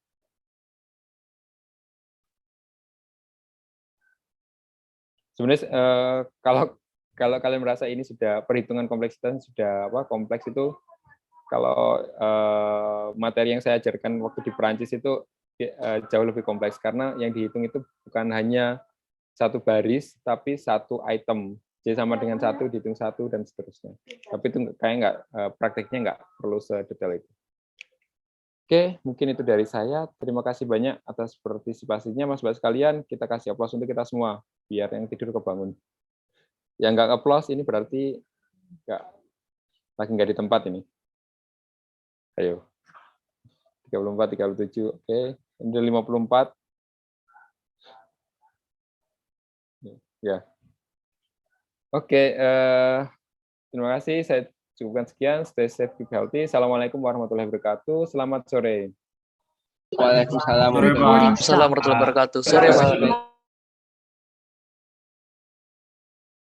B: Sebenarnya kalau kalian merasa ini sudah perhitungan kompleksitas sudah kompleks itu, kalau materi yang saya ajarkan waktu di Perancis itu jauh lebih kompleks karena yang dihitung itu bukan hanya 1 baris tapi 1 item. Jadi sama dengan 1 dihitung 1 dan seterusnya. Tapi itu kayak prakteknya nggak perlu sedetail itu. Oke, mungkin itu dari saya. Terima kasih banyak atas partisipasinya, Mas sekalian. Kita kasih aplaus untuk kita semua biar yang tidur kebangun. Yang nggak aplaus ini berarti lagi nggak di tempat ini. Ayo. 34, 37, oke. Ini 54. Ya. Oke, terima kasih. Saya cukupkan sekian. Stay safe, keep healthy. Assalamualaikum warahmatullahi wabarakatuh. Selamat sore.
I: Waalaikumsalam warahmatullahi wabarakatuh. Sore, Pak.